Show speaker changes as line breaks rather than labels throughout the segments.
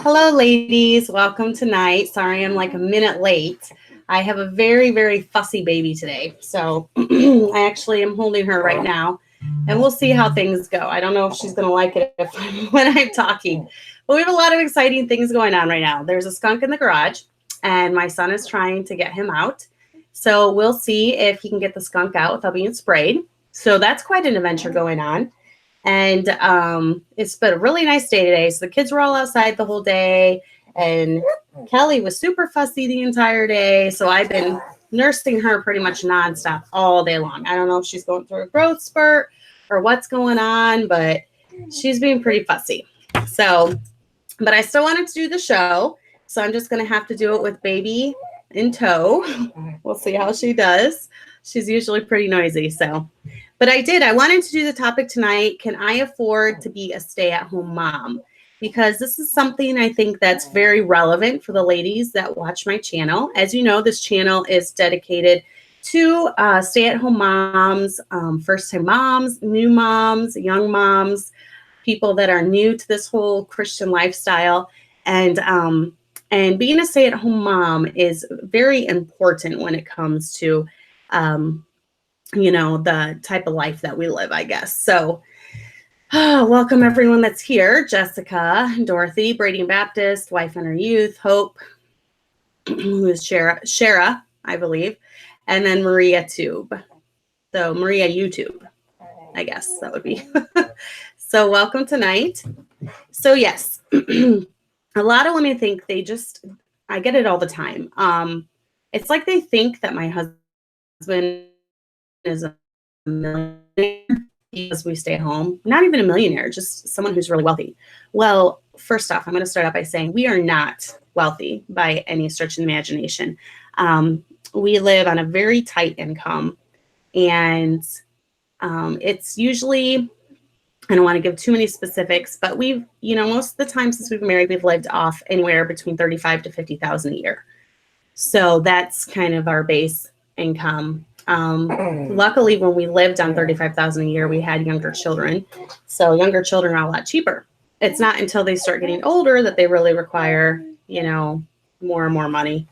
Hello, ladies. Welcome tonight. Sorry, I'm like a minute late. I have a very, very fussy baby today. So I actually am holding her right now, and we'll see how things go. I don't know if she's going to like it when I'm talking, but we have a lot of exciting things going on right now. There's a skunk in the garage, and my son is trying to get him out. So we'll see if he can get the skunk out without being sprayed. So that's quite an adventure going on. And it's been a really nice day today. So the kids were all outside the whole day, and Kelly was super fussy the entire day. So I've been nursing her pretty much nonstop all day long. I don't know if she's going through a growth spurt or what's going on, but she's being pretty fussy. So, but I still wanted to do the show. So I'm just going to have to do it with baby in tow. We'll see how she does. She's usually pretty noisy. But I wanted to do the topic tonight. Can I afford to be a stay-at-home mom? Because this is something I think that's very relevant for the ladies that watch my channel. As you know, this channel is dedicated to stay-at-home moms, first-time moms, new moms, young moms, people that are new to this whole Christian lifestyle. And being a stay-at-home mom is very important when it comes to the type of life that we live, I guess. So welcome everyone that's here. Jessica, Dorothy, Brady Baptist, Wife and Her Youth, Hope, who is Shara, I believe, and then Maria Tube. So Maria YouTube, I guess that would be. So welcome tonight. So yes, a lot of women think I get it all the time. It's like they think that my husband is a millionaire because we stay home. Not even a millionaire, just someone who's really wealthy. Well, first off, I'm going to start out by saying we are not wealthy by any stretch of the imagination. We live on a very tight income, and it's usually, I don't want to give too many specifics, but we've, most of the time since we've been married, we've lived off anywhere between $35,000 to $50,000 a year. So that's kind of our base income. Luckily, when we lived on $35,000 a year, we had younger children. So younger children are a lot cheaper. It's not until they start getting older that they really require, more and more money,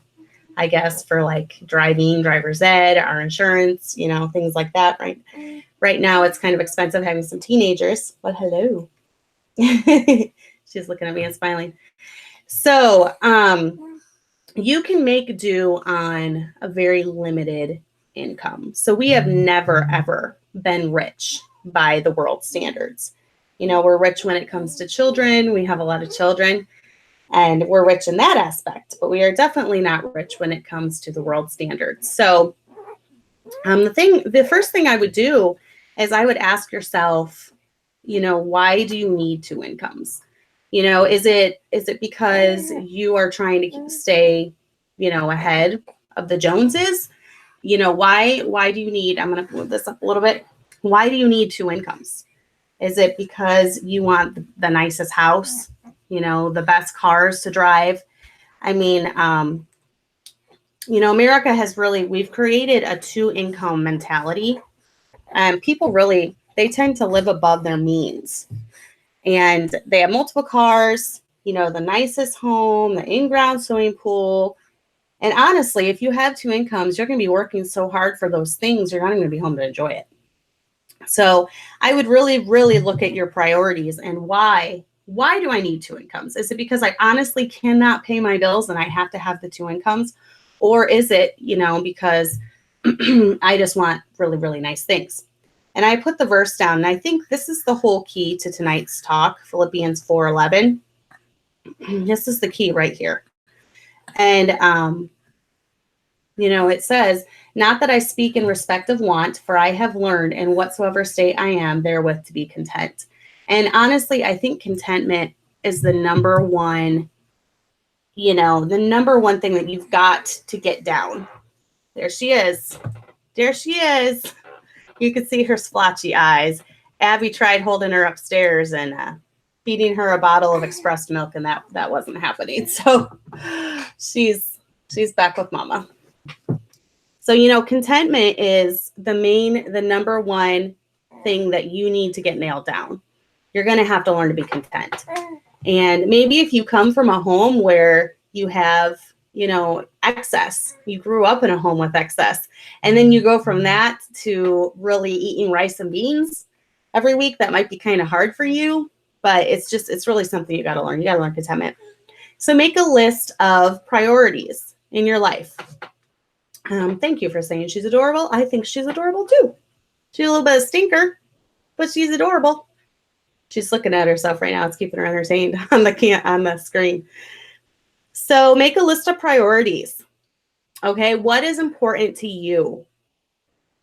I guess, for like driving, driver's ed, our insurance, things like that. Right now, it's kind of expensive having some teenagers. But hello. She's looking at me and smiling. So you can make do on a very limited income. So we have never, ever been rich by the world standards. We're rich when it comes to children. We have a lot of children, and we're rich in that aspect, but we are definitely not rich when it comes to the world standards. So the first thing I would do is I would ask yourself, why do you need two incomes? Is it because you are trying to stay, ahead of the Joneses? Why do you need, I'm going to move this up a little bit. Why do you need two incomes? Is it because you want the nicest house, the best cars to drive? I mean, America has we've created a two income mentality, and people they tend to live above their means, and they have multiple cars, the nicest home, the in-ground swimming pool. And honestly, if you have two incomes, you're going to be working so hard for those things, you're not going to be home to enjoy it. So I would really, really look at your priorities and why do I need two incomes? Is it because I honestly cannot pay my bills and I have to have the two incomes? Or is it, because I just want really, really nice things? And I put the verse down, and I think this is the whole key to tonight's talk, Philippians 4:11. This is the key right here. And, it says, not that I speak in respect of want, for I have learned in whatsoever state I am therewith to be content. And honestly, I think contentment is the number one thing that you've got to get down. There she is. There she is. You could see her splotchy eyes. Abby tried holding her upstairs and feeding her a bottle of expressed milk, and that wasn't happening. So she's back with mama. So, contentment is the number one thing that you need to get nailed down. You're going to have to learn to be content. And maybe if you come from a home where you have, excess, you grew up in a home with excess, and then you go from that to really eating rice and beans every week, that might be kind of hard for you, but it's really something you got to learn. You got to learn contentment. So make a list of priorities in your life. Thank you for saying she's adorable. I think she's adorable too. She's a little bit of a stinker, but she's adorable. She's looking at herself right now. It's keeping her entertained on the screen. So make a list of priorities. Okay, what is important to you?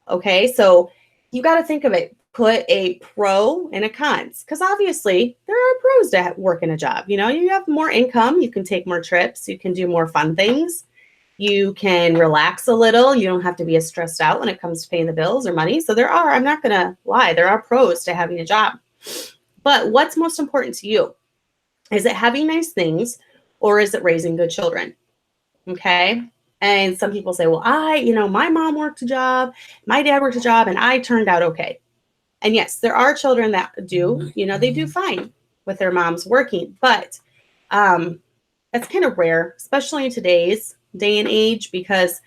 Okay, so you got to think of it. Put a pro and a cons, because obviously there are pros to working a job. You have more income, you can take more trips, you can do more fun things, you can relax a little, you don't have to be as stressed out when it comes to paying the bills or money. So I'm not going to lie, there are pros to having a job. But what's most important to you? Is it having nice things, or is it raising good children? Okay. And some people say, well, my mom worked a job, my dad worked a job, and I turned out okay. And yes, there are children that do, they do fine with their moms working, but that's kind of rare, especially in today's day and age, because,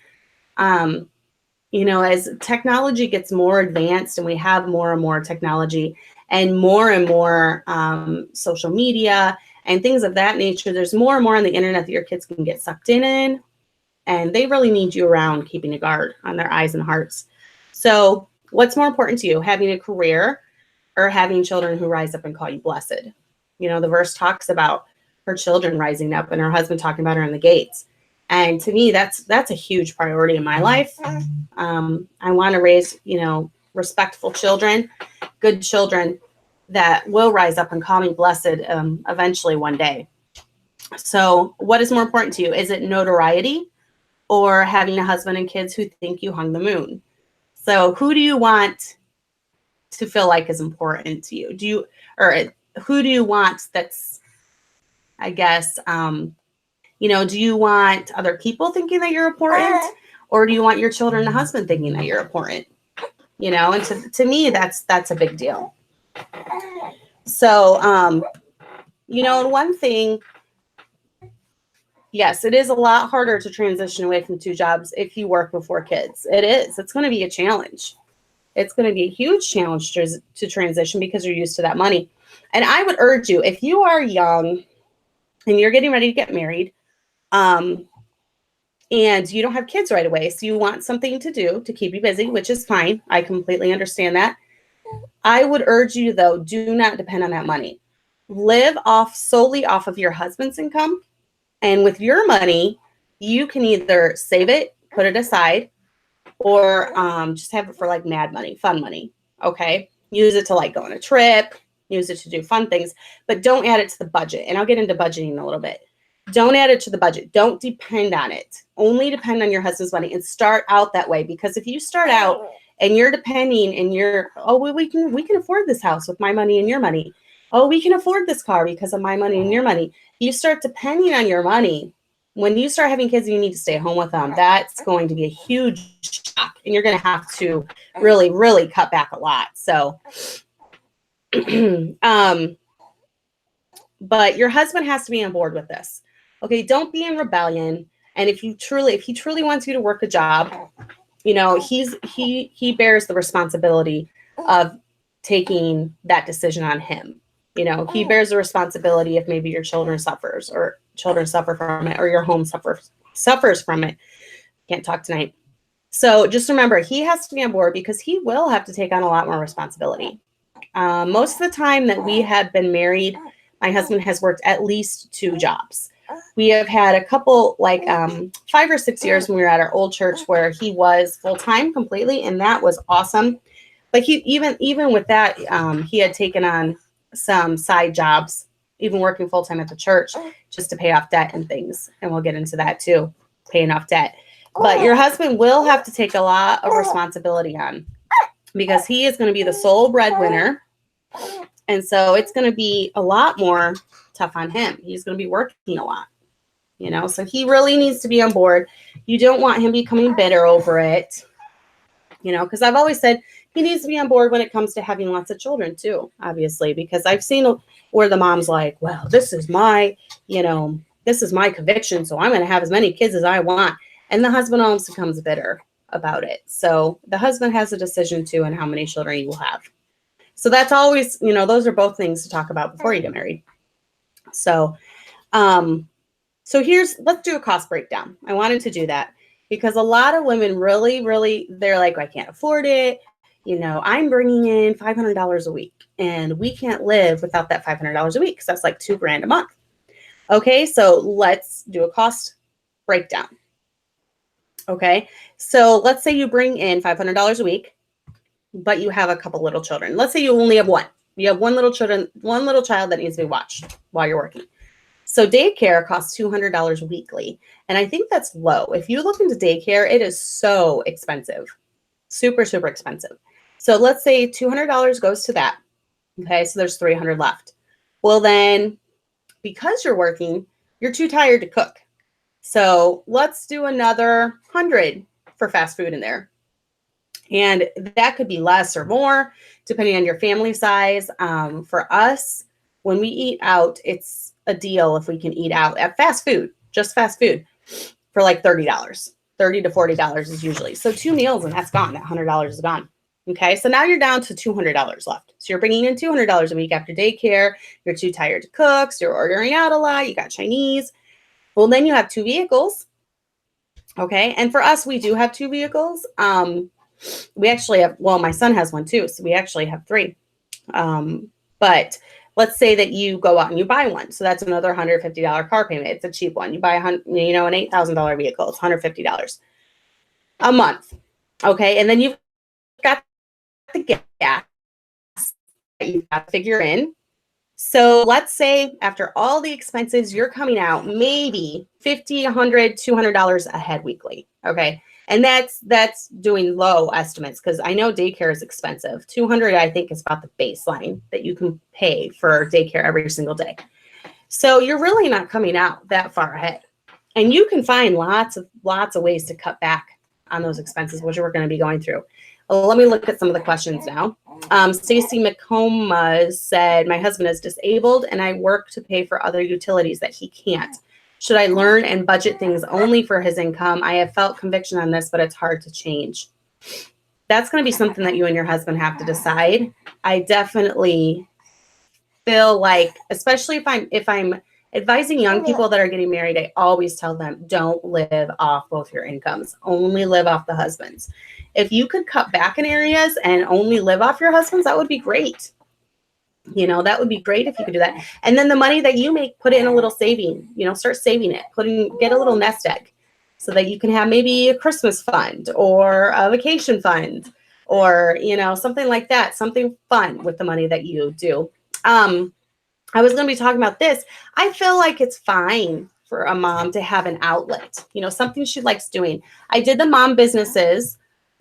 as technology gets more advanced and we have more and more technology and more social media and things of that nature, there's more and more on the internet that your kids can get sucked in, and they really need you around, keeping a guard on their eyes and hearts. So what's more important to you, having a career or having children who rise up and call you blessed? The verse talks about her children rising up and her husband talking about her in the gates. And to me, that's a huge priority in my life. I want to raise, respectful children, good children that will rise up and call me blessed eventually one day. So what is more important to you? Is it notoriety or having a husband and kids who think you hung the moon? So who do you want to feel like is important to you? Who do you want that's, I guess, do you want other people thinking that you're important, or do you want your children and husband thinking that you're important? And to me, that's a big deal. So, and one thing, yes, it is a lot harder to transition away from two jobs if you work before kids. It is. It's going to be a challenge. It's going to be a huge challenge to transition because you're used to that money. And I would urge you, if you are young and you're getting ready to get married, and you don't have kids right away, so you want something to do to keep you busy, which is fine. I completely understand that. I would urge you, though, do not depend on that money. Live solely off of your husband's income. And with your money, you can either save it, put it aside, or just have it for like mad money, fun money. Okay. Use it to like go on a trip, use it to do fun things, but don't add it to the budget. And I'll get into budgeting in a little bit. Don't add it to the budget. Don't depend on it. Only depend on your husband's money and start out that way. Because if you start out and you're depending and we can afford this house with my money and your money. Oh, we can afford this car because of my money and your money. You start depending on your money. When you start having kids and you need to stay home with them, that's going to be a huge shock. And you're going to have to really, really cut back a lot. So, but your husband has to be on board with this. Okay, don't be in rebellion. And if he truly wants you to work a job, he bears the responsibility of taking that decision on him. He bears the responsibility if maybe your children suffer from it, or your home suffers from it. Can't talk tonight. So just remember, he has to be on board because he will have to take on a lot more responsibility. Most of the time that we have been married, my husband has worked at least 2 jobs. We have had a couple, 5 or 6 years when we were at our old church where he was full-time completely, and that was awesome. But he even with that, he had taken on some side jobs, even working full-time at the church, just to pay off debt and things. And we'll get into that too, paying off debt. But your husband will have to take a lot of responsibility on, because he is going to be the sole breadwinner. And so it's going to be a lot more tough on him. He's going to be working a lot, so he really needs to be on board. You don't want him becoming bitter over it, because I've always said, he needs to be on board when it comes to having lots of children too, obviously, because I've seen where the mom's like, well, this is my conviction, so I'm going to have as many kids as I want. And the husband almost becomes bitter about it. So the husband has a decision too on how many children you will have. So that's always, those are both things to talk about before you get married. So, let's do a cost breakdown. I wanted to do that because a lot of women really, they're like, I can't afford it. I'm bringing in $500 a week and we can't live without that $500 a week because that's like $2,000 a month. Okay, so let's do a cost breakdown. Okay, so let's say you bring in $500 a week, but you have a couple little children. Let's say you only have one. You have one little child that needs to be watched while you're working. So daycare costs $200 weekly. And I think that's low. If you look into daycare, it is so expensive. Super, super expensive. So let's say $200 goes to that. Okay, so there's $300 left. Well, then because you're working, you're too tired to cook. So let's do another $100 for fast food in there. And that could be less or more, depending on your family size. For us, when we eat out, it's a deal if we can eat out at fast food, just fast food, for like $30. $30 to $40 is usually. So 2 meals and that's gone. That $100 is gone. Okay, so now you're down to $200 left. So you're bringing in $200 a week after daycare. You're too tired to cook. So you're ordering out a lot. You got Chinese. Well, then you have 2 vehicles. Okay, and for us, we do have 2 vehicles. We actually have, my son has one too. So we actually have 3. But let's say that you go out and you buy one. So that's another $150 car payment. It's a cheap one. You buy an $8,000 vehicle. It's $150 a month. Okay, and then you've got the gas that you've got to figure in. So let's say after all the expenses, you're coming out maybe $50, $100, $200 a head weekly. Okay. And that's doing low estimates because I know daycare is expensive. $200, I think, is about the baseline that you can pay for daycare every single day. So you're really not coming out that far ahead. And you can find lots of ways to cut back on those expenses, which we're going to be going through. Well, let me look at some of the questions now. Stacy McComa said, my husband is disabled and I work to pay for other utilities that he can't. Should I learn and budget things only for his income? I have felt conviction on this, but it's hard to change. That's going to be something that you and your husband have to decide. I definitely feel like, especially if I'm advising young people that are getting married, I always tell them, don't live off both your incomes. Only live off the husband's. If you could cut back in areas and only live off your husband's, that would be great. That would be great if you could do that. And then the money that you make, put it in a little saving, start saving it, get a little nest egg so that you can have maybe a Christmas fund or a vacation fund or, something like that, something fun with the money that you do. I was going to be talking about this. I feel like it's fine for a mom to have an outlet, something she likes doing. I did the mom businesses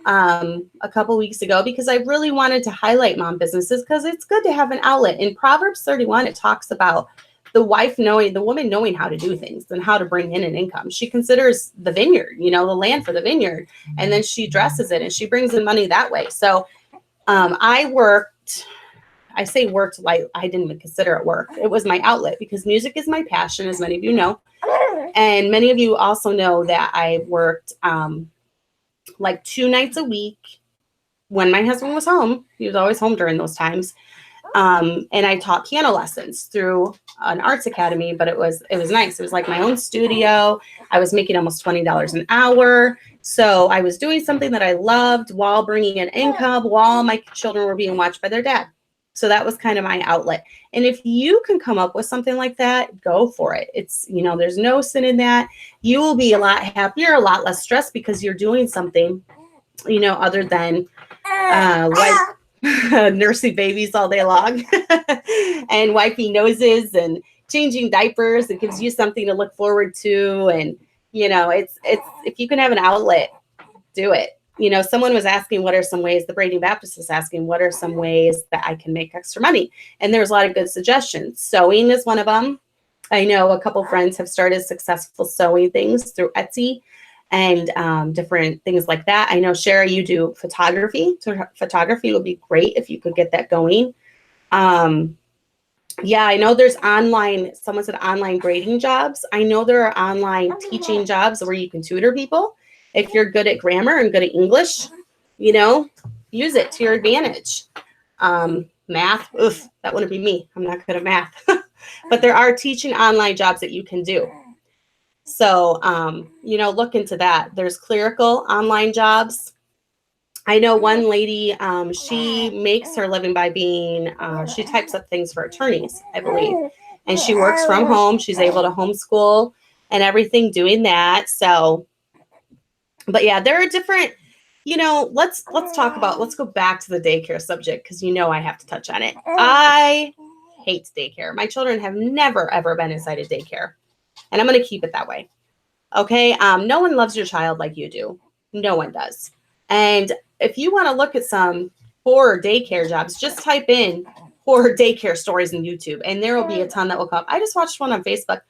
a couple weeks ago because I really wanted to highlight mom businesses because it's good to have an outlet. In Proverbs 31, it talks about the woman knowing how to do things and how to bring in an income. She considers the vineyard, the land for the vineyard, and then she dresses it and she brings in money that way. So I worked like I didn't even consider it work. It was my outlet because music is my passion, as many of you know. And many of you also know that I worked like 2 nights a week when my husband was home. He was always home during those times. And I taught piano lessons through an arts academy, but it was nice. It was like my own studio. I was making almost $20 an hour. So I was doing something that I loved while bringing in income, while my children were being watched by their dad. So that was kind of my outlet. And if you can come up with something like that, go for it. It's, there's no sin in that. You will be a lot happier, a lot less stressed because you're doing something, other than nursing babies all day long and wiping noses and changing diapers. It gives you something to look forward to. And, it's if you can have an outlet, do it. Someone was asking, what are some ways, the Braiding Baptist is asking, what are some ways that I can make extra money? And there's a lot of good suggestions. Sewing is one of them. I know a couple friends have started successful sewing things through Etsy. and different things like that. I know, Shara, you do photography. So photography would be great if you could get that going. Yeah, I know there's online, someone said online grading jobs. I know there are online teaching jobs where you can tutor people. If you're good at grammar and good at English, you know, use it to your advantage. Math, oof, that wouldn't be me. I'm not good at math. But there are teaching online jobs that you can do. So, you know, look into that. There's clerical online jobs. I know one lady, she makes her living by being, she types up things for attorneys, I believe. And she works from home. She's able to homeschool and everything doing that. So, but yeah, there are different, you know, let's go back to the daycare subject because you know I have to touch on it. I hate daycare. My children have never, ever been inside a daycare. And I'm going to keep it that way. Okay. No one loves your child like you do. No one does. And if you want to look at some horror daycare jobs, just type in horror daycare stories in YouTube and there will be a ton that will come up. I just watched one on Facebook.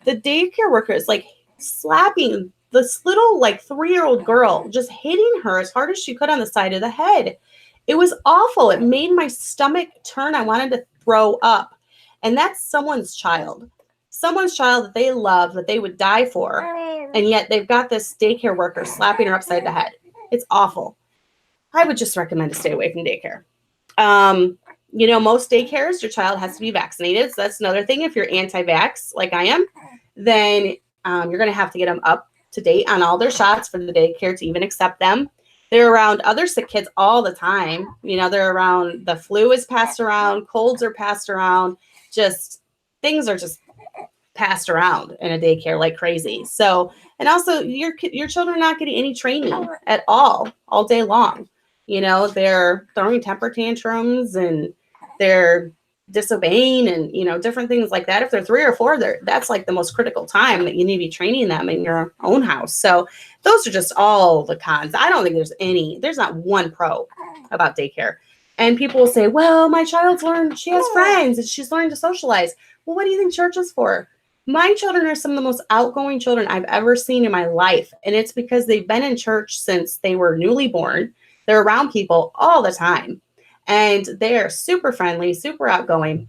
The daycare worker is like slapping this little like 3-year-old girl, just hitting her as hard as she could on the side of the head. It was awful. It made my stomach turn. I wanted to throw up. And that's someone's child that they love, that they would die for. And yet they've got this daycare worker slapping her upside the head. It's awful. I would just recommend to stay away from daycare. You know, most daycares, your child has to be vaccinated. So that's another thing. If you're anti-vax, like I am, then you're going to have to get them up to date on all their shots for the daycare to even accept them. They're around other sick kids all the time. You know, they're around, the flu is passed around, colds are passed around, just things are just passed around in a daycare like crazy. So, and also your children are not getting any training at all day long. You know, they're throwing temper tantrums and they're disobeying and, you know, different things like that. If they're 3 or 4, that's like the most critical time that you need to be training them in your own house. So those are just all the cons. I don't think there's not one pro about daycare. And people will say, well, my child's learned, she has friends and she's learned to socialize. Well, what do you think church is for? My children are some of the most outgoing children I've ever seen in my life. And it's because they've been in church since they were newly born. They're around people all the time. And they are super friendly, super outgoing.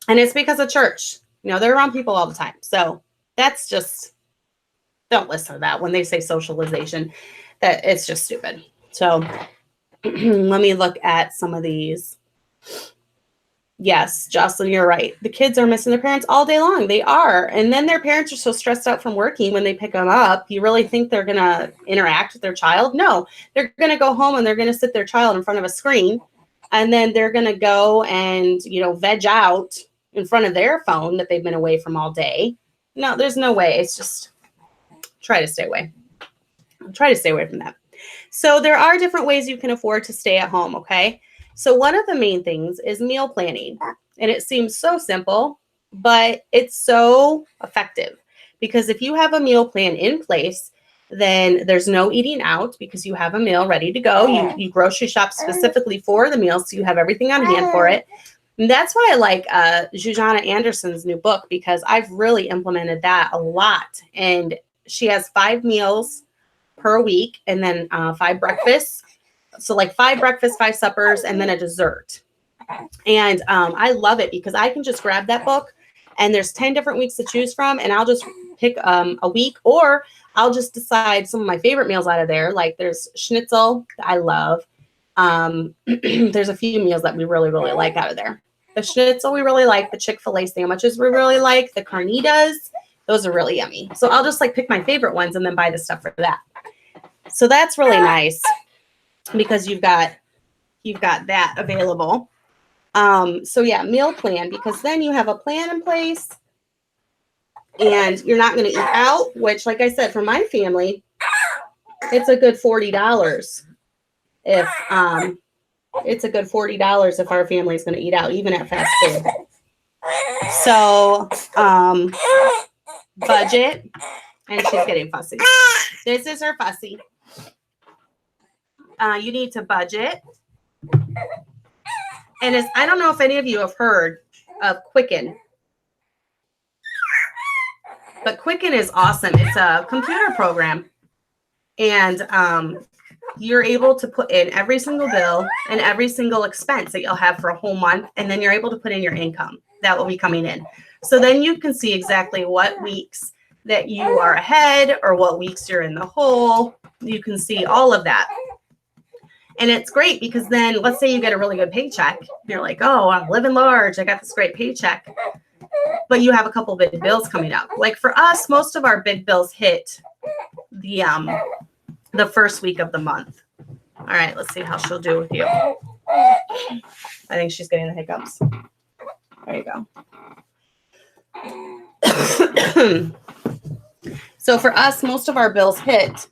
And it's because of church. You know, they're around people all the time. So that's just, don't listen to that when they say socialization. That it's just stupid. So let me look at some of these. Yes, Jocelyn, you're right. The kids are missing their parents all day long. They are. And then their parents are so stressed out from working when they pick them up. You really think they're going to interact with their child? No, they're going to go home and they're going to sit their child in front of a screen. And then they're going to go and, you know, veg out in front of their phone that they've been away from all day. No, there's no way. It's just try to stay away. Try to stay away from that. So there are different ways you can afford to stay at home, okay? So one of the main things is meal planning. And it seems so simple, but it's so effective. Because if you have a meal plan in place, then there's no eating out because you have a meal ready to go. You grocery shop specifically for the meal, so you have everything on hand for it. And that's why I like Jujana Anderson's new book, because I've really implemented that a lot. And she has 5 meals per week and then 5 breakfasts. So like 5 breakfasts, 5 suppers, and then a dessert. And I love it because I can just grab that book and there's 10 different weeks to choose from. And I'll just pick a week, or I'll just decide some of my favorite meals out of there. Like there's schnitzel that I love. There's a few meals that we really, really like out of there. The schnitzel we really like. The Chick-fil-A sandwiches we really like. The carnitas, those are really yummy. So I'll just like pick my favorite ones and then buy the stuff for that. So that's really nice because you've got that available. So yeah, meal plan, because then you have a plan in place and you're not going to eat out, which like I said, for my family, it's a good $40 if it's a good $40 if our family is going to eat out, even at fast food. So budget, and she's getting fussy. This is her fussy. You need to budget. And I don't know if any of you have heard of Quicken. But Quicken is awesome. It's a computer program. And you're able to put in every single bill and every single expense that you'll have for a whole month. And then you're able to put in your income that will be coming in. So then you can see exactly what weeks that you are ahead or what weeks you're in the hole. You can see all of that. And it's great because then let's say you get a really good paycheck. You're like, oh, I'm living large. I got this great paycheck. But you have a couple big bills coming up. Like for us, most of our big bills hit the first week of the month. All right, let's see how she'll do with you. I think she's getting the hiccups. There you go. So for us, most of our bills hit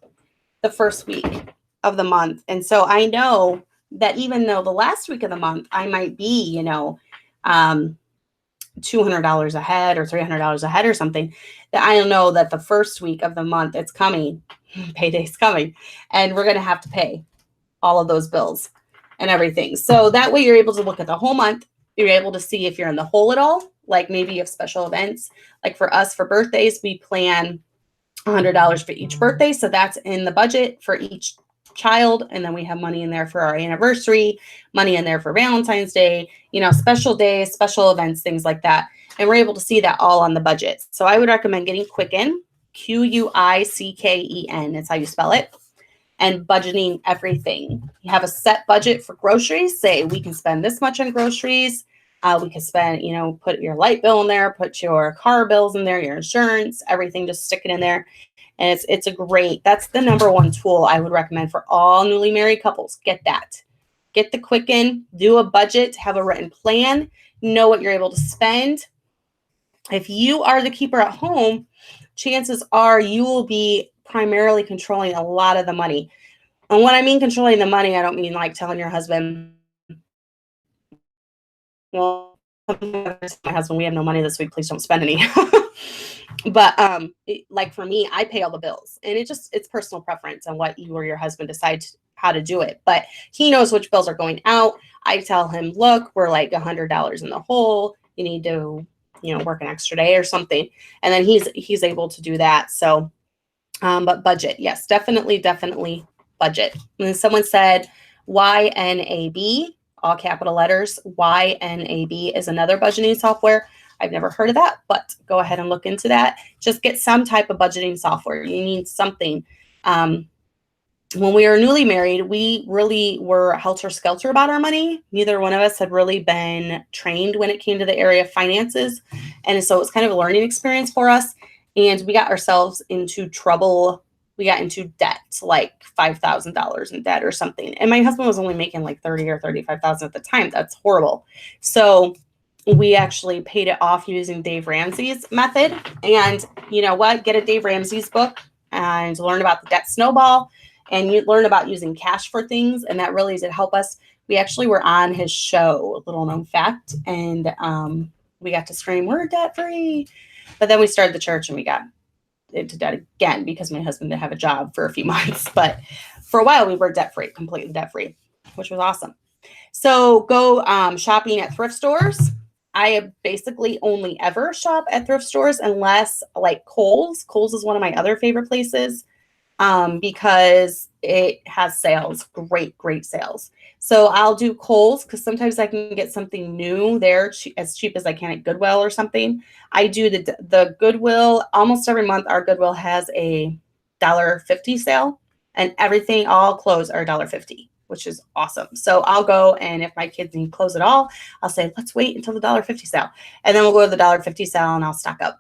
the first week of the month. And so I know that even though the last week of the month, I might be, $200 ahead or $300 ahead or something, that I know that the first week of the month it's coming, payday's coming, and we're going to have to pay all of those bills and everything. So that way you're able to look at the whole month. You're able to see if you're in the hole at all. Like maybe you have special events. Like for us, for birthdays, we plan $100 for each birthday. So that's in the budget for each child. And then we have money in there for our anniversary, money in there for Valentine's Day, special days, special events, things like that. And we're able to see that all on the budget. So I would recommend getting Quicken, Quicken. That's how you spell it. And budgeting everything. You have a set budget for groceries. Say we can spend this much on groceries. We can spend, put your light bill in there, put your car bills in there, your insurance, everything, just stick it in there. And that's the number one tool I would recommend for all newly married couples. Get that. Get the Quicken, do a budget, have a written plan, know what you're able to spend. If you are the keeper at home, chances are you will be primarily controlling a lot of the money. And when I mean controlling the money, I don't mean like telling your husband, well, my husband, we have no money this week, please don't spend any. But like for me, I pay all the bills, and it's personal preference on what you or your husband decide how to do it. But he knows which bills are going out. I tell him, look, we're like $100 in the hole. You need to, work an extra day or something. And then he's able to do that. So, but budget, yes, definitely budget. And then someone said YNAB, all capital letters. YNAB is another budgeting software. I've never heard of that, but go ahead and look into that. Just get some type of budgeting software. You need something. When we were newly married, we really were helter-skelter about our money. Neither one of us had really been trained when it came to the area of finances. And so it was kind of a learning experience for us. And we got ourselves into trouble. We got into debt, like $5,000 in debt or something. And my husband was only making like $30,000 or $35,000 at the time. That's horrible. So we actually paid it off using Dave Ramsey's method. And you know what? Get a Dave Ramsey's book and learn about the debt snowball. And you learn about using cash for things. And that really did help us. We actually were on his show, little known fact. And we got to scream, we're debt free. But then we started the church and we got into debt again because my husband didn't have a job for a few months. But for a while we were debt free, completely debt free, which was awesome. So go shopping at thrift stores. I basically only ever shop at thrift stores unless like Kohl's. Kohl's is one of my other favorite places. Because it has sales, great sales. So I'll do Kohl's because sometimes I can get something new there as cheap as I can at Goodwill or something. I do the Goodwill almost every month. Our Goodwill has a $1.50 sale, and everything, all clothes are $1.50, which is awesome. So I'll go, and if my kids need clothes at all, I'll say, let's wait until the $1.50 sale. And then we'll go to the $1.50 sale and I'll stock up.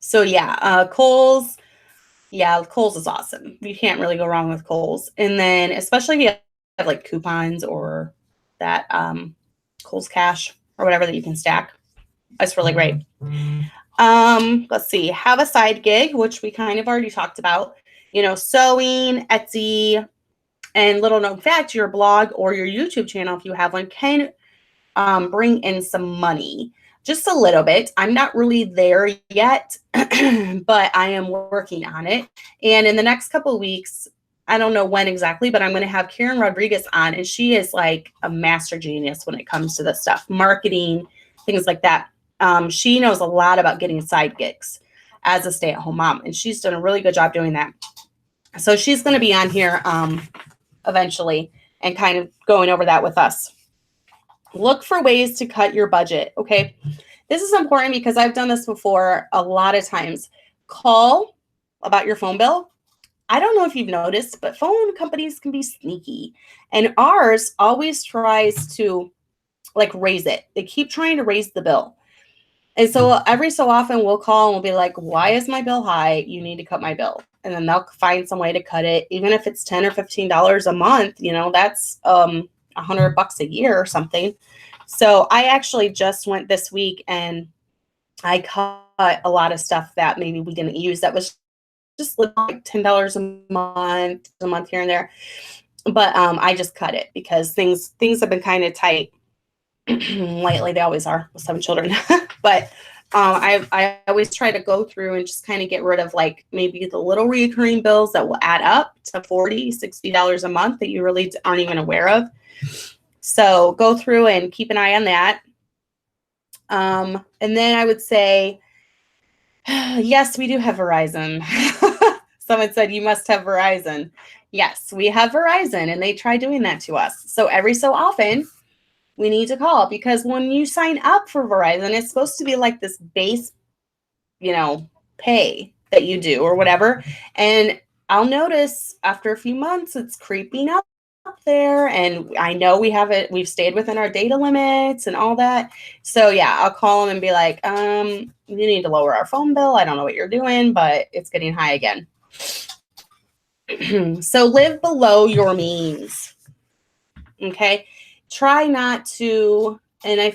So yeah, Kohl's. Yeah, Kohl's is awesome. You can't really go wrong with Kohl's. And then especially if you have like coupons or that Kohl's Cash or whatever that you can stack. That's really great. Let's see. Have a side gig, which we kind of already talked about. Sewing, Etsy, and little known fact, your blog or your YouTube channel, if you have one, can bring in some money. Just a little bit. I'm not really there yet, but I am working on it. And in the next couple of weeks, I don't know when exactly, but I'm going to have Karen Rodriguez on, and she is like a master genius when it comes to this stuff, marketing, things like that. She knows a lot about getting side gigs. as a stay-at-home mom. And she's done a really good job doing that. So she's going to be on here eventually and kind of going over that with us. Look for ways to cut your budget, okay? This is important because I've done this before a lot of times. Call about your phone bill. I don't know if you've noticed, but phone companies can be sneaky. And ours always tries to like raise it. They keep trying to raise the bill. And so every so often we'll call and we'll be like, why is my bill high? You need to cut my bill. And then they'll find some way to cut it. Even if it's $10 or $15 a month, you know, that's $100 a year or something. So I actually just went this week and I cut a lot of stuff that maybe we didn't use that was just like $10 a month here and there. But I just cut it because things have been kind of tight lately. They always are with 7 children. But I always try to go through and just kind of get rid of like maybe the little recurring bills that will add up to $40, $60 a month that you really aren't even aware of. So go through and keep an eye on that. And then I would say, yes, we do have Verizon. Someone said you must have Verizon. Yes, we have Verizon, and they try doing that to us. So every so often, we need to call, because when you sign up for Verizon, it's supposed to be like this base, you know, pay that you do or whatever. And I'll notice after a few months, it's creeping up there. And I know we've stayed within our data limits and all that. So yeah, I'll call them and be like, you need to lower our phone bill. I don't know what you're doing, but it's getting high again. So live below your means. Okay. Try not to, and I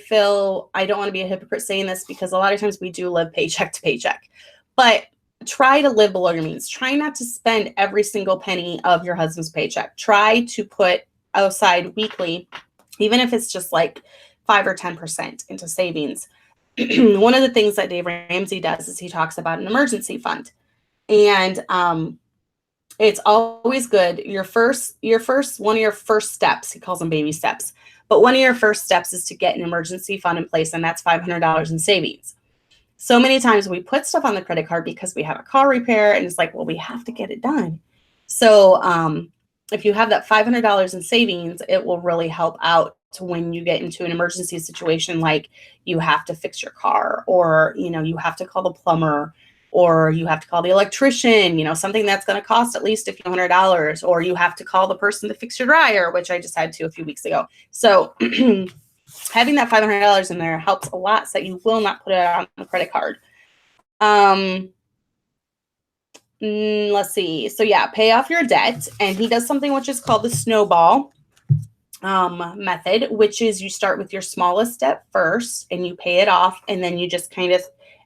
don't want to be a hypocrite saying this because a lot of times we do live paycheck to paycheck, but try to live below your means. Try not to spend every single penny of your husband's paycheck. Try to put aside weekly, even if it's just like 5 or 10% into savings. One of the things that Dave Ramsey does is he talks about an emergency fund. And it's always good. One of your first steps, he calls them baby steps, but one of your first steps is to get an emergency fund in place, and that's $500 in savings. So many times we put stuff on the credit card because we have a car repair, and it's like, well, we have to get it done. So if you have that $500 in savings, it will really help out to when you get into an emergency situation, like you have to fix your car, or you have to call the plumber, or you have to call the electrician, something that's going to cost at least a few $100s, or you have to call the person to fix your dryer, which I just had to a few weeks ago. So having that $500 in there helps a lot, so that you will not put it on the credit card. Let's see. So yeah, pay off your debt. And he does something which is called the snowball method, which is you start with your smallest debt first and you pay it off. And then you just kind of,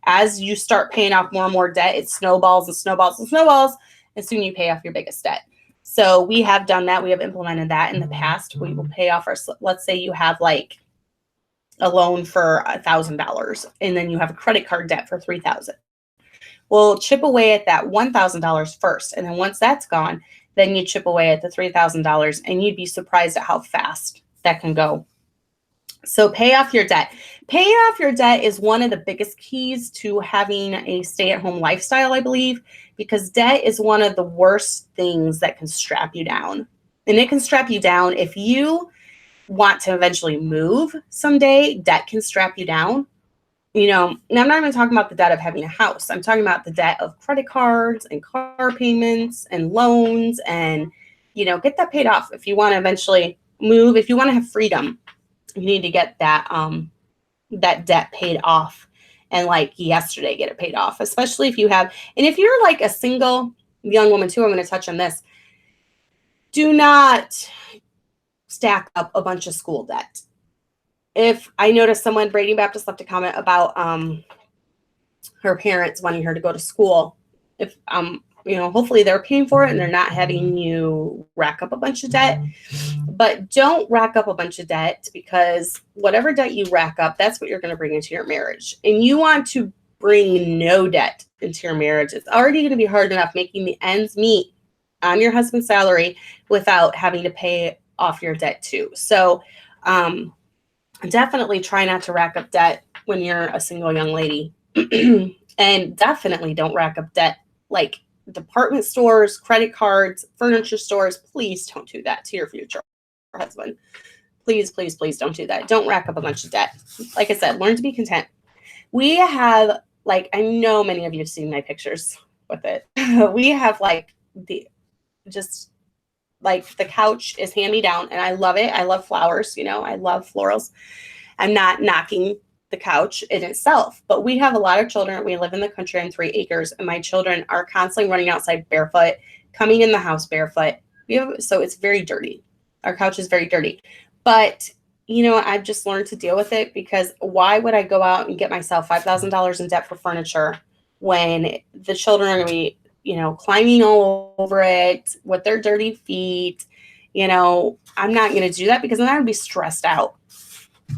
as you start paying off more and more debt, it snowballs and snowballs and snowballs. And soon you pay off your biggest debt. So we have done that. We have implemented that in the past. We will pay off let's say you have like a loan for $1,000 and then you have a credit card debt for $3,000. Well, chip away at that $1,000 first. And then once that's gone, then you chip away at the $3,000, and you'd be surprised at how fast that can go. So pay off your debt. Paying off your debt is one of the biggest keys to having a stay-at-home lifestyle, I believe, because debt is one of the worst things that can strap you down. And it can strap you down if you want to eventually move someday. Debt can strap you down. And I'm not even talking about the debt of having a house. I'm talking about the debt of credit cards and car payments and loans, and, get that paid off. If you want to eventually move, if you want to have freedom, you need to get that debt paid off, and like yesterday, get it paid off, especially if you have, and if you're like a single young woman too, I'm going to touch on this. Do not stack up a bunch of school debt. If I noticed someone, Brady Baptist, left a comment about her parents wanting her to go to school. If hopefully they're paying for it and they're not having you rack up a bunch of debt. But don't rack up a bunch of debt, because whatever debt you rack up, that's what you're going to bring into your marriage. And you want to bring no debt into your marriage. It's already going to be hard enough making the ends meet on your husband's salary without having to pay off your debt too. So definitely try not to rack up debt when you're a single young lady. And definitely don't rack up debt. Like department stores, credit cards, furniture stores, please don't do that to your future husband. Please, please, please don't do that. Don't rack up a bunch of debt. Like I said, learn to be content. We have, like, I know many of you have seen my pictures with it. We have like the couch is hand me down, and I love it. I love flowers, I love florals. I'm not knocking the couch in itself, but we have a lot of children. We live in the country on 3 acres, and my children are constantly running outside barefoot, coming in the house barefoot. So it's very dirty. Our couch is very dirty, but I've just learned to deal with it, because why would I go out and get myself $5,000 in debt for furniture when the children are going to be, climbing all over it with their dirty feet? I'm not going to do that, because then I would be stressed out.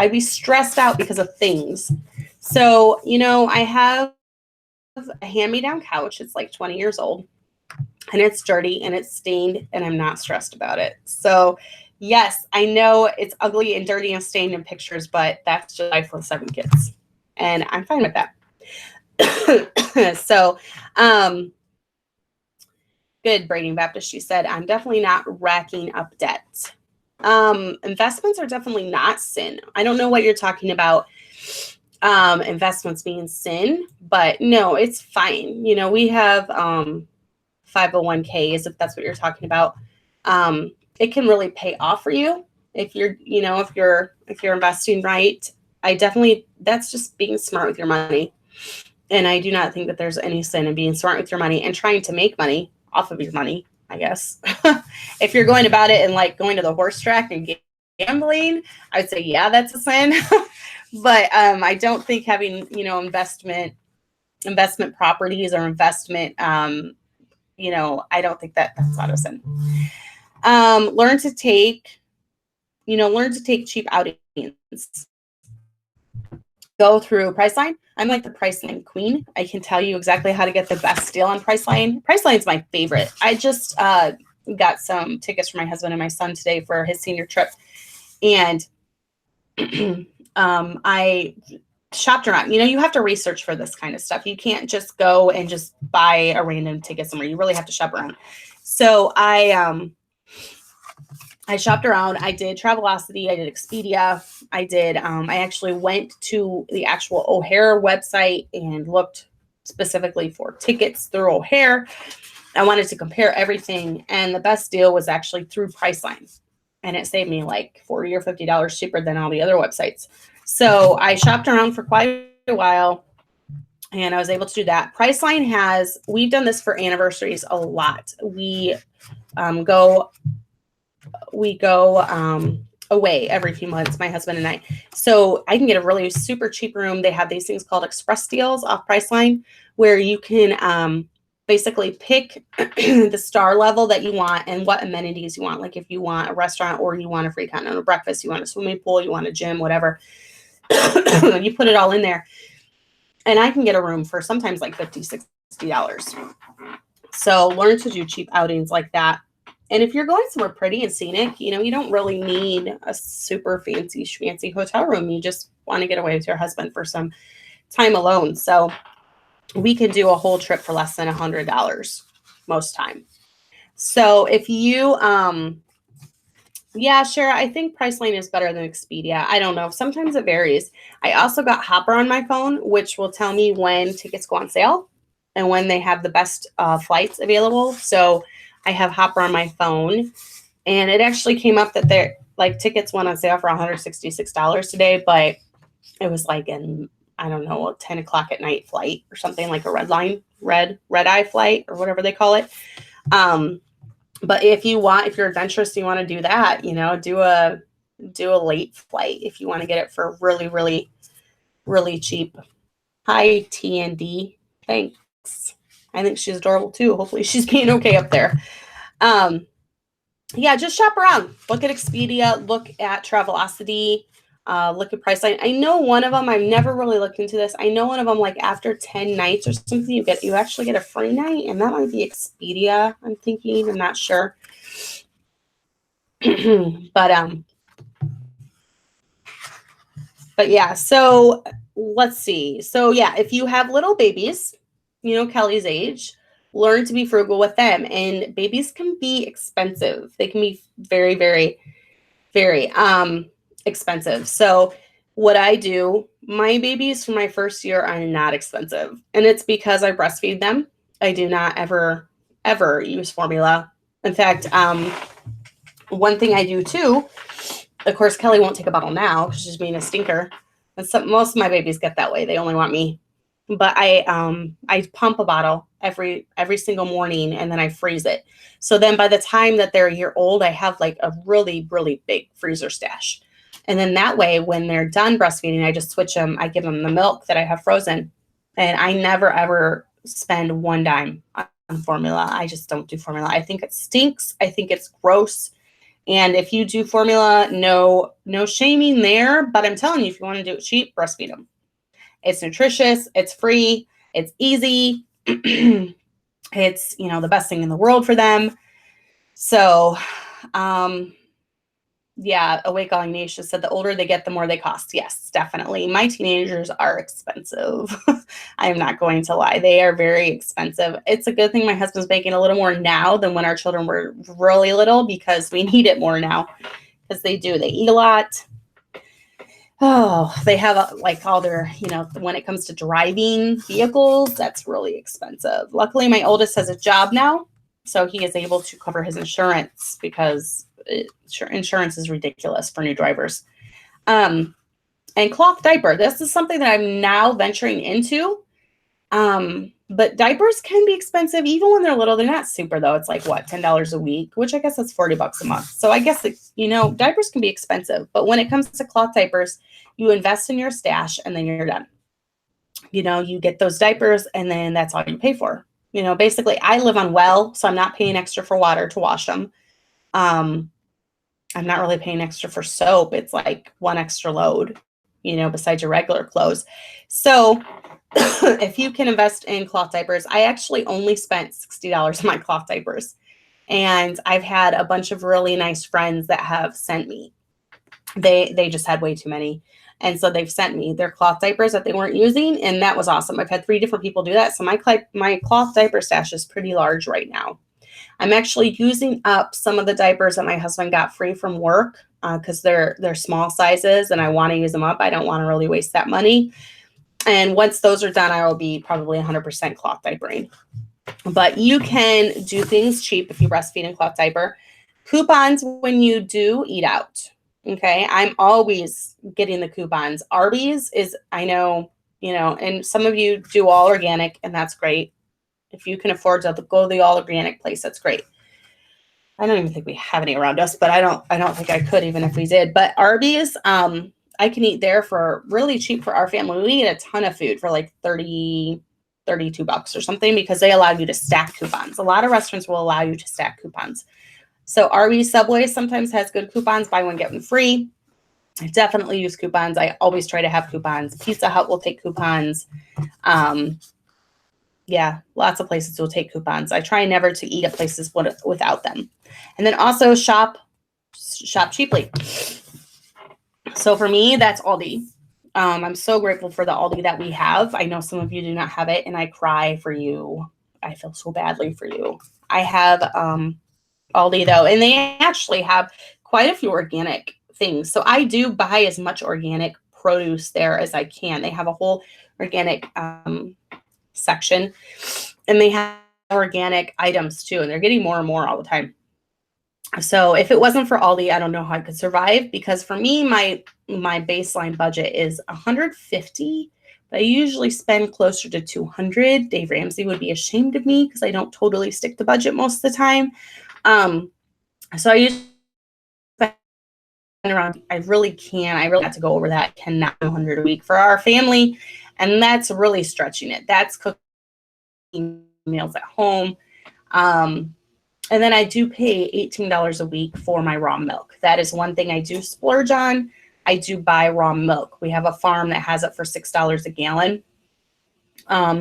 I'd be stressed out because of things. So, I have a hand-me-down couch. It's like 20 years old, and it's dirty and it's stained, and I'm not stressed about it. So, yes, I know it's ugly and dirty and stained in pictures, but that's just life with 7 kids, and I'm fine with that. So, good, Braiding Baptist. She said, I'm definitely not racking up debt. Investments are definitely not sin. I don't know what you're talking about. Investments being sin, but no, it's fine. We have 501ks, if that's what you're talking about. It can really pay off for you if you're investing right. That's just being smart with your money. And I do not think that there's any sin in being smart with your money and trying to make money off of your money, I guess. If you're going about it and like going to the horse track and gambling, I would say, yeah, that's a sin. But I don't think having, investment properties or investment, I don't think that's not a sin. Learn to take cheap outings. Go through Priceline. I'm like the Priceline queen. I can tell you exactly how to get the best deal on Priceline. Priceline's my favorite. I just got some tickets for my husband and my son today for his senior trip, and I shopped around. You have to research for this kind of stuff. You can't just go and just buy a random ticket somewhere. You really have to shop around. So I shopped around. I did Travelocity. I did Expedia. I actually went to the actual O'Hare website and looked specifically for tickets through O'Hare. I wanted to compare everything, and the best deal was actually through Priceline, and it saved me like $40 or $50 cheaper than all the other websites. So I shopped around for quite a while, and I was able to do that. Priceline we've done this for anniversaries a lot. We go away every few months, my husband and I. So I can get a really super cheap room. They have these things called express deals off Priceline, where you can basically pick the star level that you want and what amenities you want. Like if you want a restaurant, or you want a free continental breakfast, you want a swimming pool, you want a gym, whatever. You put it all in there. And I can get a room for sometimes like $50, $60. So learn to do cheap outings like that. And if you're going somewhere pretty and scenic, you don't really need a super fancy hotel room. You just want to get away with your husband for some time alone. So we can do a whole trip for less than $100 most time. So if you, Shara, I think Priceline is better than Expedia. I don't know. Sometimes it varies. I also got Hopper on my phone, which will tell me when tickets go on sale and when they have the best flights available. So I have Hopper on my phone, and it actually came up that tickets went on sale for $166 today, but it was like an, I don't know, a 10 o'clock at night flight or something, like a red eye flight or whatever they call it. But if you're adventurous, you want to do that, do a late flight if you want to get it for really, really, really cheap. Hi, TND. Thanks. I think she's adorable too. Hopefully she's being okay up there. Just shop around. Look at Expedia. Look at Travelocity. Look at Priceline. I know one of them, I've never really looked into this. I know one of them, like after 10 nights or something, you actually get a free night, and that might be Expedia, I'm thinking. I'm not sure. But yeah, so let's see. So yeah, if you have little babies, Kelly's age, learn to be frugal with them. And babies can be expensive. They can be very, very, very expensive. So what I do, my babies for my first year are not expensive. And it's because I breastfeed them. I do not ever, ever use formula. In fact, one thing I do too, of course, Kelly won't take a bottle now because she's being a stinker. And most of my babies get that way. They only want me. But I pump a bottle every single morning, and then I freeze it. So then by the time that they're a year old, I have like a really, really big freezer stash. And then that way, when they're done breastfeeding, I just switch them. I give them the milk that I have frozen. And I never, ever spend one dime on formula. I just don't do formula. I think it stinks. I think it's gross. And if you do formula, no shaming there. But I'm telling you, if you want to do it cheap, breastfeed them. It's nutritious. It's free. It's easy. It's, the best thing in the world for them. So, yeah, Awake All Nation said the older they get, the more they cost. Yes, definitely. My teenagers are expensive. I am not going to lie. They are very expensive. It's a good thing my husband's making a little more now than when our children were really little, because we need it more now, because they do. They eat a lot. Oh, they have like all their, when it comes to driving vehicles, that's really expensive. Luckily, my oldest has a job now, so he is able to cover his insurance, because insurance is ridiculous for new drivers. And cloth diaper. This is something that I'm now venturing into. But diapers can be expensive even when they're little. They're not super though. It's like what, $10 a week, which I guess that's $40 a month. So I guess diapers can be expensive, but when it comes to cloth diapers, you invest in your stash and then you're done. You get those diapers and then that's all you pay for. Basically I live on well, so I'm not paying extra for water to wash them. I'm not really paying extra for soap. It's like one extra load, besides your regular clothes. So if you can invest in cloth diapers, I actually only spent $60 on my cloth diapers. And I've had a bunch of really nice friends that have sent me. They just had way too many. And so they've sent me their cloth diapers that they weren't using. And that was awesome. I've had 3 different people do that. So my cloth diaper stash is pretty large right now. I'm actually using up some of the diapers that my husband got free from work, because they're small sizes and I want to use them up. I don't want to really waste that money. And once those are done, I will be probably 100% cloth diapering. But you can do things cheap if you breastfeed in cloth diaper. Coupons when you do eat out. Okay, I'm always getting the coupons. Arby's is, I know, and some of you do all organic, and that's great. If you can afford to go to the all organic place, that's great. I don't even think we have any around us, but I don't think I could even if we did. But Arby's, I can eat there for really cheap for our family. We eat a ton of food for like $32 or something, because they allow you to stack coupons. A lot of restaurants will allow you to stack coupons. So Arby's, Subway sometimes has good coupons, buy one, get one free. I definitely use coupons. I always try to have coupons. Pizza Hut will take coupons. Yeah, lots of places will take coupons. I try never to eat at places without them. And then also shop cheaply. So for me, that's Aldi. I'm so grateful for the Aldi that we have. I know some of you do not have it, and I cry for you. I feel so badly for you. I have Aldi though, and they actually have quite a few organic things. So I do buy as much organic produce there as I can. They have a whole organic section, and they have organic items too, and they're getting more and more all the time. So if it wasn't for Aldi, I don't know how I could survive, because for me, my baseline budget is $150. But I usually spend closer to $200. Dave Ramsey would be ashamed of me because I don't totally stick to budget most of the time. So I usually spend around, I really have to go over that. I cannot do $100 a week for our family. And that's really stretching it. That's cooking meals at home. And then I do pay $18 a week for my raw milk. That is one thing I do splurge on. I do buy raw milk. We have a farm that has it for $6 a gallon.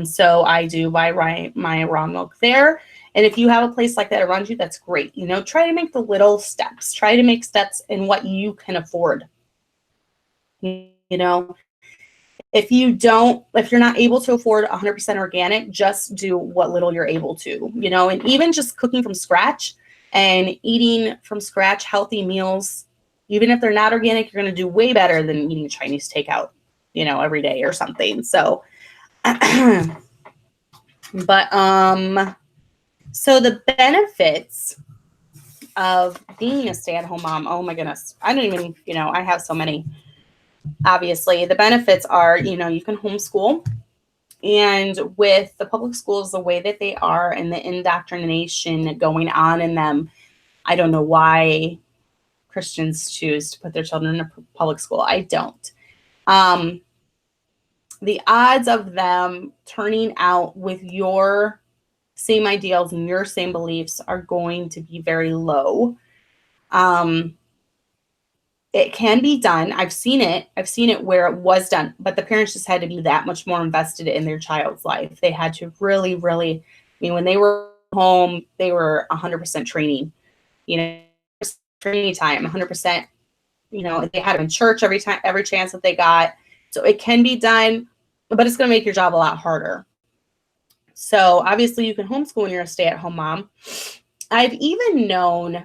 So I do buy my raw milk there. And if you have a place like that around you, that's great. Try to make the little steps. Try to make steps in what you can afford. If If you're not able to afford 100% organic, just do what little you're able to, and even just cooking from scratch and eating from scratch healthy meals, even if they're not organic, you're going to do way better than eating Chinese takeout, every day or something. So, but, so the benefits of being a stay-at-home mom, oh my goodness, I don't even, I have so many. Obviously, the benefits are, you can homeschool. And with the public schools, the way that they are and the indoctrination going on in them, I don't know why Christians choose to put their children in a public school. I don't. The odds of them turning out with your same ideals and your same beliefs are going to be very low. It can be done. I've seen it where it was done, but the parents just had to be that much more invested in their child's life. They had to really, really, when they were home, they were 100% training, training time, 100%, they had them in church every chance that they got. So it can be done, but it's going to make your job a lot harder. So obviously you can homeschool when you're a stay-at-home mom. I've even known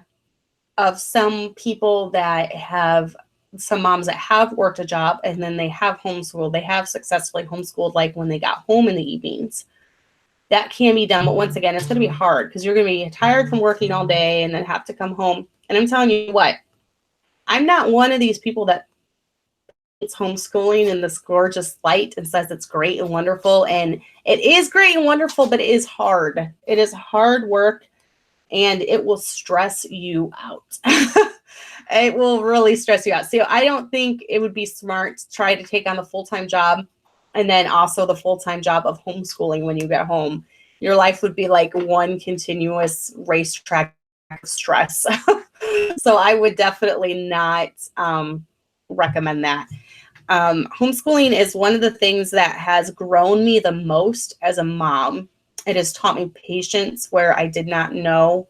of some people that have, some moms that have worked a job and then they have homeschooled. They have successfully homeschooled, like when they got home in the evenings. That can be done, but once again, it's going to be hard because you're going to be tired from working all day and then have to come home. And I'm telling you what, I'm not one of these people that it's homeschooling in this gorgeous light and says it's great and wonderful. And it is great and wonderful, but it is hard. It is hard work. And it will stress you out. It will really stress you out. So I don't think it would be smart to try to take on the full-time job and then also the full-time job of homeschooling when you get home. Your life would be like one continuous racetrack of stress. So I would definitely not recommend that. Homeschooling is one of the things that has grown me the most as a mom. It has taught me patience where I did not know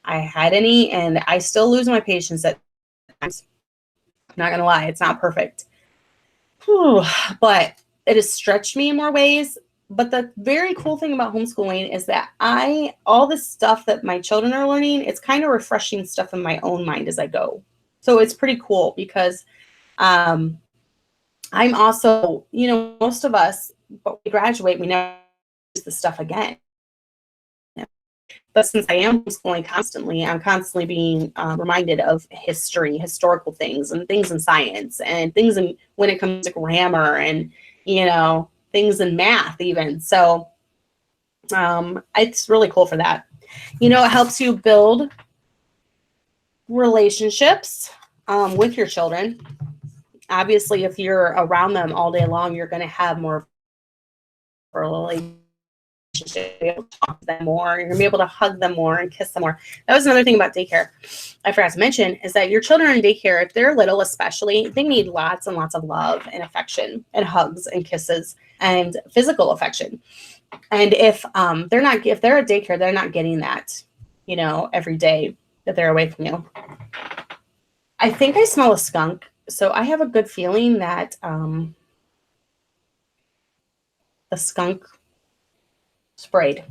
I had any, and I still lose my patience at times. I'm not going to lie, it's not perfect. But it has stretched me in more ways. But the very cool thing about homeschooling is that all the stuff that my children are learning, it's kind of refreshing stuff in my own mind as I go. So it's pretty cool because I'm also, most of us, but we graduate, we never use the stuff again. But since I am homeschooling constantly, I'm constantly being reminded of historical things and things in science and things when it comes to grammar and, things in math even. So it's really cool for that. It helps you build relationships with your children. Obviously, if you're around them all day long, you're going to have more relationship. You're able to talk to them more. You're going to be able to hug them more and kiss them more. That was another thing about daycare I forgot to mention is that your children in daycare, if they're little especially, they need lots and lots of love and affection and hugs and kisses and physical affection. And if they're at daycare, they're not getting that, every day that they're away from you. I think I smell a skunk, so I have a good feeling that the skunk sprayed.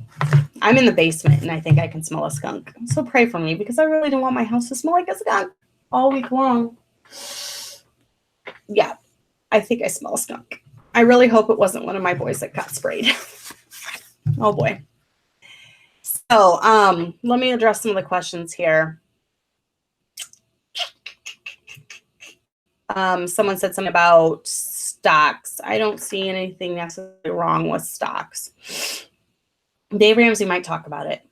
I'm in the basement and I think I can smell a skunk. So pray for me because I really don't want my house to smell like a skunk all week long. Yeah, I think I smell a skunk. I really hope it wasn't one of my boys that got sprayed. Oh boy. So let me address some of the questions here. Someone said something about stocks. I don't see anything necessarily wrong with stocks. Dave Ramsey might talk about it.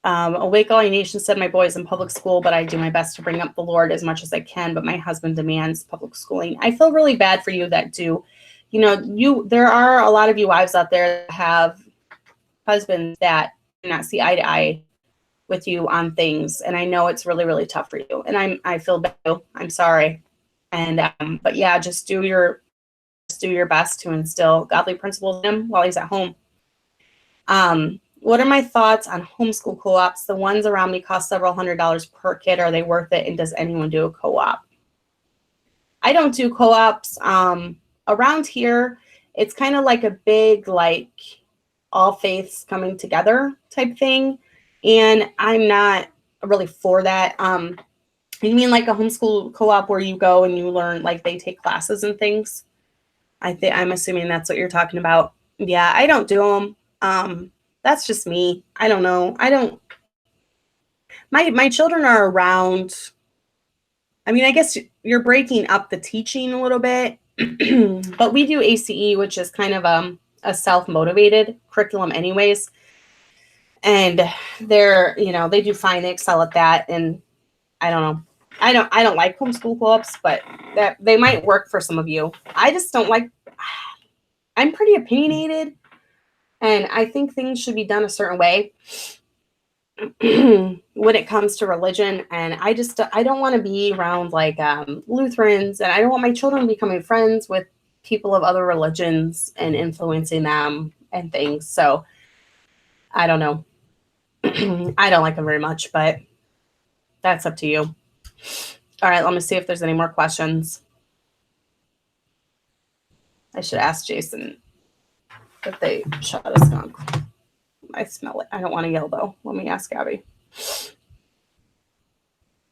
Awake All Nation said, my boy is in public school, but I do my best to bring up the Lord as much as I can, but my husband demands public schooling. I feel really bad for you that do. There are a lot of you wives out there that have husbands that do not see eye to eye with you on things. And I know it's really, really tough for you. And I feel bad. I'm sorry. And, but yeah, just do your best to instill godly principles in him while he's at home. What are my thoughts on homeschool co-ops? The ones around me cost several $100s per kid. Are they worth it? And does anyone do a co-op? I don't do co-ops. Around here, it's kind of like a big, like, all faiths coming together type thing. And I'm not really for that. You mean like a homeschool co-op where you go and you learn, like they take classes and things? I'm assuming that's what you're talking about. Yeah, I don't do them. That's just me. I don't know. My children are around. I mean, I guess you're breaking up the teaching a little bit, but we do ACE, which is kind of a self-motivated curriculum anyways. And they do fine. They excel at that. And I don't know. I don't like homeschool co-ops, but that they might work for some of you. I just don't like. I'm pretty opinionated, and I think things should be done a certain way when it comes to religion. And I don't want to be around like Lutherans, and I don't want my children becoming friends with people of other religions and influencing them and things. So I don't know. I don't like them very much, but that's up to you. All right, let me see if there's any more questions. I should ask Jason if they shot a skunk. I smell it. I don't want to yell, though. Let me ask Abby.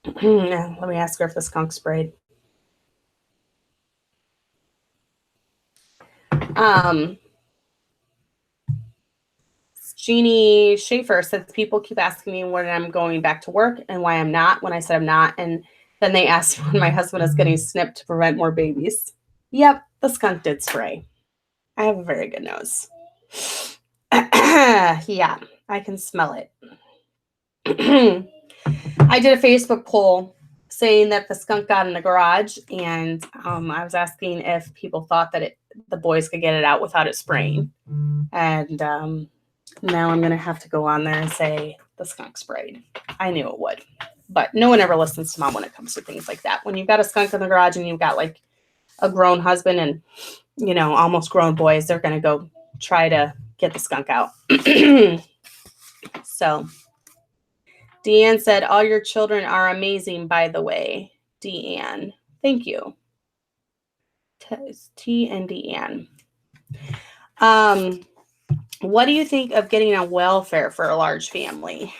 Let me ask her if the skunk sprayed. Jeannie Schaefer says people keep asking me when I'm going back to work and why I'm not when I said I'm not. And then they ask when my husband is getting snipped to prevent more babies. Yep, the skunk did spray. I have a very good nose. Yeah, I can smell it. I did a Facebook poll saying that the skunk got in the garage, and I was asking if people thought that the boys could get it out without it spraying. And now I'm going to have to go on there and say the skunk sprayed. I knew it would. But no one ever listens to mom when it comes to things like that. When you've got a skunk in the garage and you've got like a grown husband and, almost grown boys, they're going to go try to get the skunk out. So Deanne said, all your children are amazing, by the way. Deanne. Thank you. T and Deanne. What do you think of getting on welfare for a large family?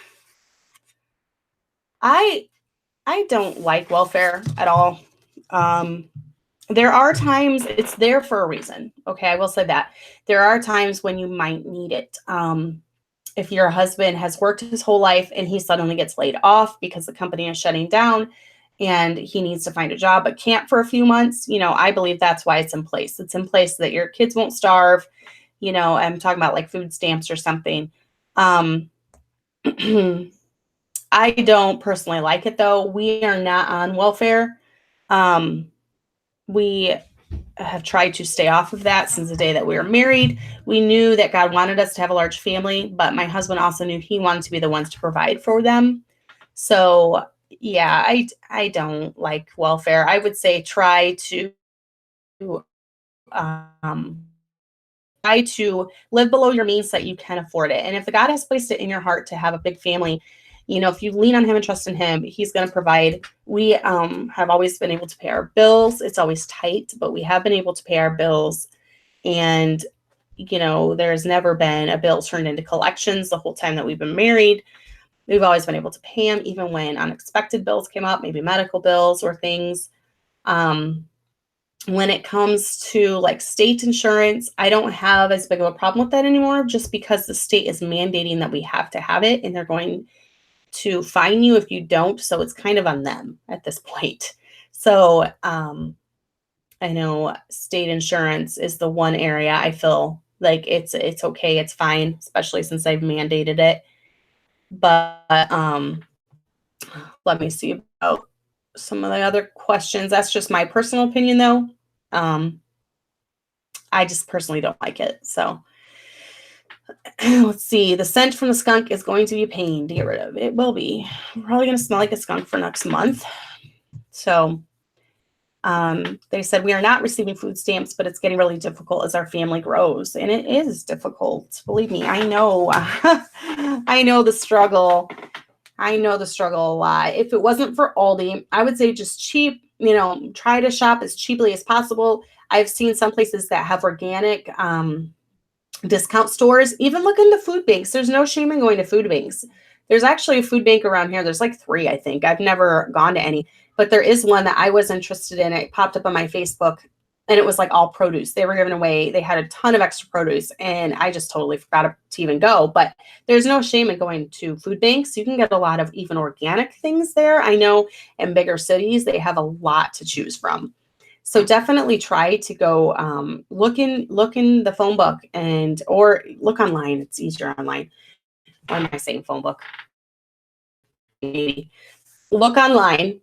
I don't like welfare at all. There are times it's there for a reason. Okay, I will say that. There are times when you might need it. If your husband has worked his whole life and he suddenly gets laid off because the company is shutting down and he needs to find a job but can't for a few months, I believe that's why it's in place. It's in place so that your kids won't starve. I'm talking about like food stamps or something. I don't personally like it, though. We are not on welfare. We have tried to stay off of that since the day that we were married. We knew that God wanted us to have a large family, but my husband also knew he wanted to be the ones to provide for them. So yeah, I don't like welfare. I would say try to live below your means so that you can afford it. And if the God has placed it in your heart to have a big family, if you lean on him and trust in him, he's going to provide. We have always been able to pay our bills. It's always tight, but we have been able to pay our bills. And, there's never been a bill turned into collections the whole time that we've been married. We've always been able to pay him, even when unexpected bills came up, maybe medical bills or things. When it comes to like state insurance, I don't have as big of a problem with that anymore, just because the state is mandating that we have to have it, and they're going to fine you if you don't. So it's kind of on them at this point. So I know state insurance is the one area I feel like it's okay, it's fine, especially since I've mandated it. But let me see about some of the other questions. That's just my personal opinion, though. I just personally don't like it. So let's see. The scent from the skunk is going to be a pain to get rid of. It will be. I'm probably going to smell like a skunk for next month. So they said we are not receiving food stamps, but it's getting really difficult as our family grows. And it is difficult. Believe me, I know. I know the struggle. I know the struggle a lot. If it wasn't for Aldi, I would say just cheap, try to shop as cheaply as possible. I've seen some places that have organic discount stores. Even look into food banks. There's no shame in going to food banks. There's actually a food bank around here. There's like 3, I think. I've never gone to any, but there is one that I was interested in. It popped up on my Facebook, and it was like all produce. They were giving away, they had a ton of extra produce, and I just totally forgot to even go. But there's no shame in going to food banks. You can get a lot of even organic things there. I know in bigger cities, they have a lot to choose from. So definitely try to go look in the phone book, or look online. It's easier online. Why am I saying phone book? Maybe. Look online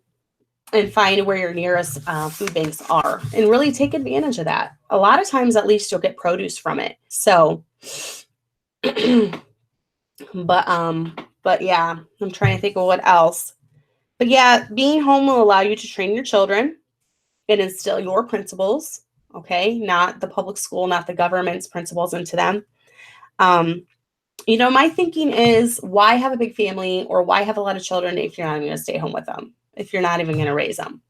and find where your nearest food banks are, and really take advantage of that. A lot of times, at least, you'll get produce from it. So, but yeah, I'm trying to think of what else. But yeah, being home will allow you to train your children and instill your principles, okay? Not the public school, not the government's principles into them. My thinking is, why have a big family or why have a lot of children if you're not even going to stay home with them, if you're not even going to raise them,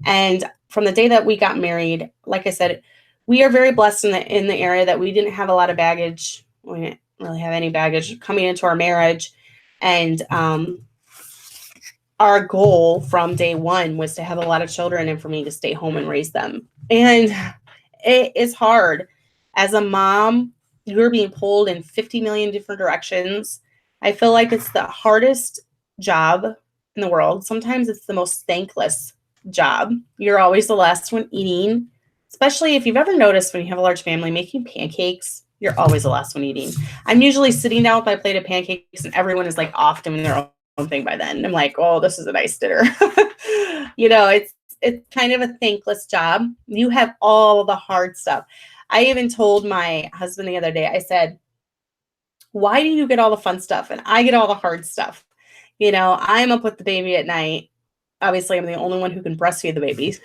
And from the day that we got married, like I said, we are very blessed in the area that we didn't have a lot of baggage. We didn't really have any baggage coming into our marriage. And our goal from day one was to have a lot of children and for me to stay home and raise them. And it is hard. As a mom, you're being pulled in 50 million different directions. I feel like it's the hardest job in the world. Sometimes it's the most thankless job. You're always the last one eating, especially if you've ever noticed when you have a large family making pancakes, you're always the last one eating. I'm usually sitting down with my plate of pancakes and everyone is like off doing their own thing by then. I'm like, oh, this is a nice dinner. It's kind of a thankless job. You have all the hard stuff. I even told my husband the other day, I said, why do you get all the fun stuff and I get all the hard stuff? I'm up with the baby at night. Obviously, I'm the only one who can breastfeed the babies.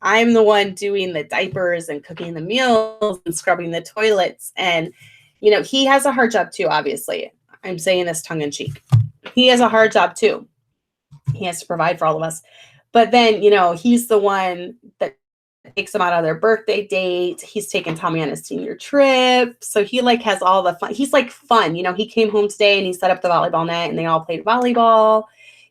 I'm the one doing the diapers and cooking the meals and scrubbing the toilets. And, he has a hard job too, obviously. I'm saying this tongue in cheek. He has a hard job too. He has to provide for all of us. But then, he's the one that takes them out on their birthday date. He's taken Tommy on his senior trip. So he has all the fun. He's fun. He came home today and he set up the volleyball net and they all played volleyball,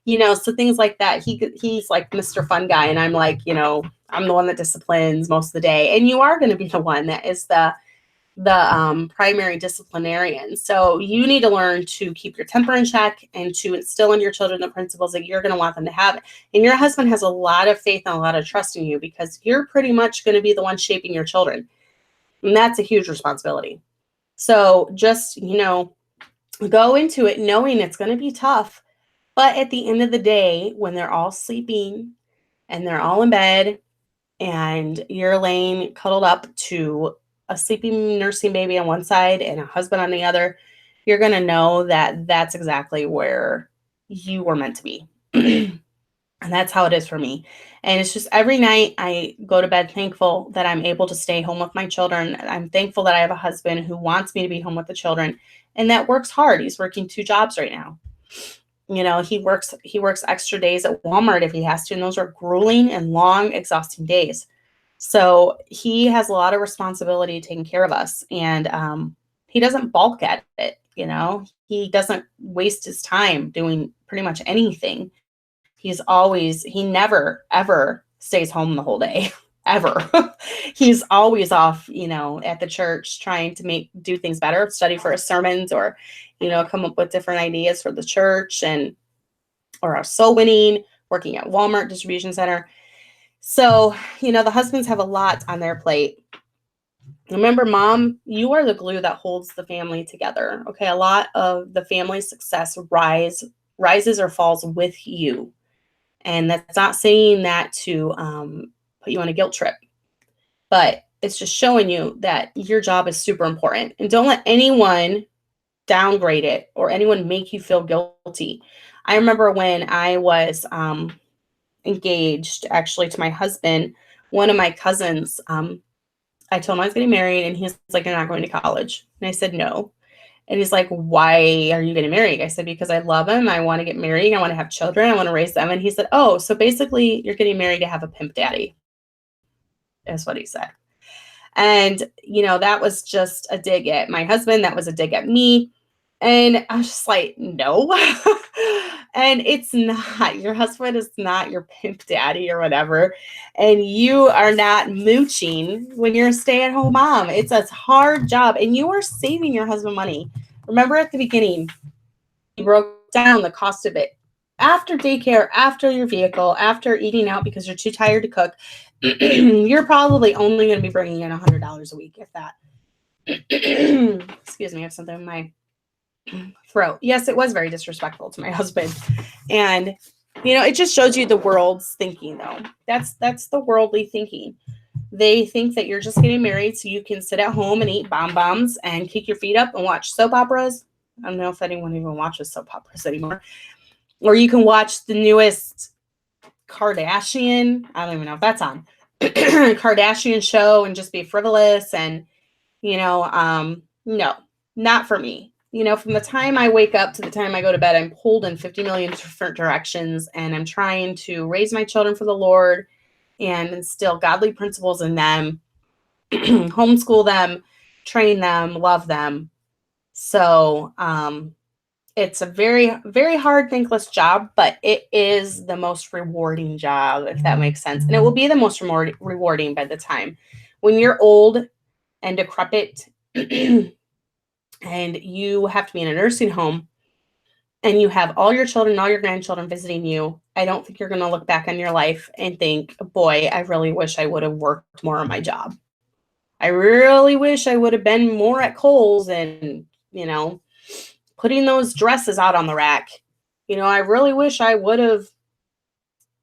so things like that. He's like Mr. Fun Guy. And I'm like, I'm the one that disciplines most of the day. And you are going to be the one that is the primary disciplinarian. So you need to learn to keep your temper in check and to instill in your children the principles that you're going to want them to have. And your husband has a lot of faith and a lot of trust in you because you're pretty much going to be the one shaping your children. And that's a huge responsibility. So just, go into it knowing it's going to be tough. But at the end of the day, when they're all sleeping and they're all in bed and you're laying cuddled up to a sleeping nursing baby on one side and a husband on the other, you're going to know that that's exactly where you were meant to be. And that's how it is for me. And it's just every night I go to bed thankful that I'm able to stay home with my children. I'm thankful that I have a husband who wants me to be home with the children and that works hard. He's working 2 jobs right now. He works extra days at Walmart if he has to, and those are grueling and long, exhausting days. So he has a lot of responsibility taking care of us, and he doesn't balk at it. He doesn't waste his time doing pretty much anything. He never, ever stays home the whole day, ever. He's always off, at the church trying to do things better, study for his sermons or, come up with different ideas for the church or our soul winning, working at Walmart distribution center. So, the husbands have a lot on their plate. Remember, Mom, you are the glue that holds the family together. Okay. A lot of the family's success rises or falls with you. And that's not saying that to put you on a guilt trip, but it's just showing you that your job is super important. And don't let anyone downgrade it or anyone make you feel guilty. I remember when I was engaged actually to my husband, one of my cousins, I told him I was getting married and he was like, "You're not going to college." And I said, "No." And he's like, why are you getting married? I said, because I love him. I want to get married. I want to have children. I want to raise them. And he said, oh, so basically you're getting married to have a pimp daddy. That's what he said. And, that was just a dig at my husband. That was a dig at me. And I was just like, no. And it's not. Your husband is not your pimp daddy or whatever. And you are not mooching when you're a stay-at-home mom. It's a hard job. And you are saving your husband money. Remember at the beginning, you broke down the cost of it. After daycare, after your vehicle, after eating out because you're too tired to cook, you're probably only going to be bringing in $100 a week, if that. Excuse me, I have something in my throat. Yes, it was very disrespectful to my husband. And, it just shows you the world's thinking, though. That's the worldly thinking. They think that you're just getting married so you can sit at home and eat bonbons and kick your feet up and watch soap operas. I don't know if anyone even watches soap operas anymore. Or you can watch the newest Kardashian. I don't even know if that's on. Kardashian show and just be frivolous and, no, not for me. From the time I wake up to the time I go to bed, I'm pulled in 50 million different directions, and I'm trying to raise my children for the Lord and instill godly principles in them, homeschool them, train them, love them. So, it's a very, very hard, thankless job, but it is the most rewarding job, if that makes sense. And it will be the most rewarding by the time when you're old and decrepit and you have to be in a nursing home and you have all your children, all your grandchildren visiting you. I don't think you're going to look back on your life and think, boy, I really wish I would have worked more on my job. I really wish I would have been more at Kohl's and, putting those dresses out on the rack. I really wish I would have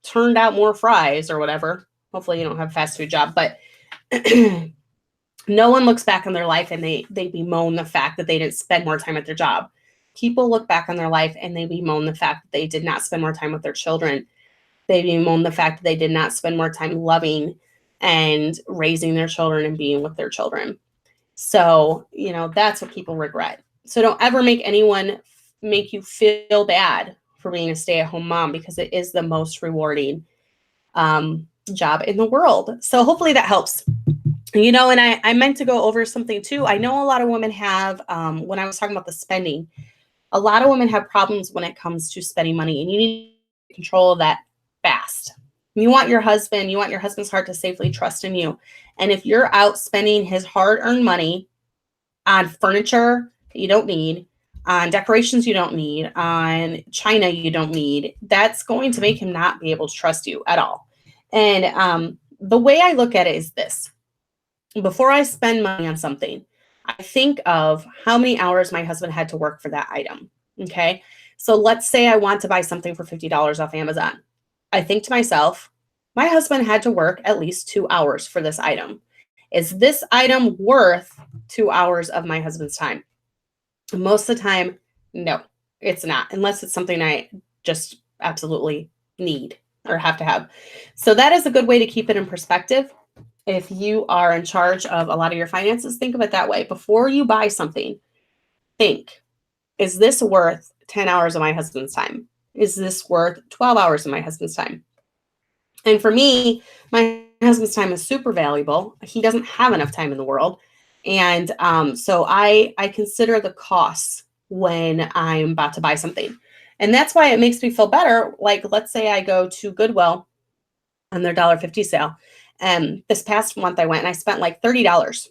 turned out more fries or whatever. Hopefully you don't have a fast food job, but no one looks back on their life and they bemoan the fact that they didn't spend more time at their job. People look back on their life and they bemoan the fact that they did not spend more time with their children. They bemoan the fact that they did not spend more time loving and raising their children and being with their children. So, that's what people regret. So don't ever make anyone make you feel bad for being a stay-at-home mom, because it is the most rewarding job in the world. So hopefully that helps. And I meant to go over something too. I know a lot of women have, when I was talking about the spending, a lot of women have problems when it comes to spending money, and you need control of that fast. You want your husband's heart to safely trust in you. And if you're out spending his hard-earned money on furniture that you don't need, on decorations you don't need, on china you don't need, that's going to make him not be able to trust you at all. And the way I look at it is this. Before I spend money on something, I think of how many hours my husband had to work for that item. Okay. So let's say I want to buy something for $50 off Amazon. I think to myself, my husband had to work at least 2 hours for this item. Is this item worth 2 hours of my husband's time? Most of the time, no, it's not, unless it's something I just absolutely need or have to have. So that is a good way to keep it in perspective. If you are in charge of a lot of your finances, think of it that way. Before you buy something, think, is this worth 10 hours of my husband's time? Is this worth 12 hours of my husband's time? And for me, my husband's time is super valuable. He doesn't have enough time in the world. And so I consider the costs when I'm about to buy something. And that's why it makes me feel better. Like, let's say I go to Goodwill on their $1.50 sale. And this past month I went and I spent like $30.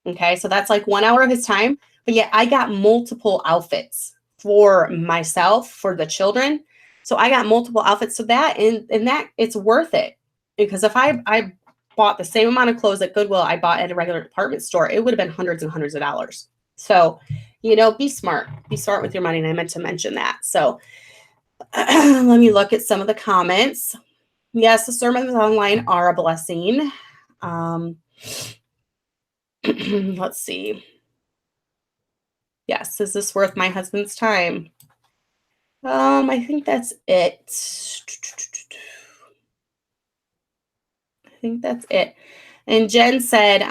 Okay. So that's like 1 hour of his time. But yet I got multiple outfits for myself, for the children. So I got multiple outfits. So that and that it's worth it. Because if I bought the same amount of clothes at Goodwill I bought at a regular department store, it would have been hundreds and hundreds of dollars. So, be smart. Be smart with your money. And I meant to mention that. So let me look at some of the comments. Yes, the sermons online are a blessing. Let's see. Yes, is this worth my husband's time? I think that's it. I think that's it. And Jen said,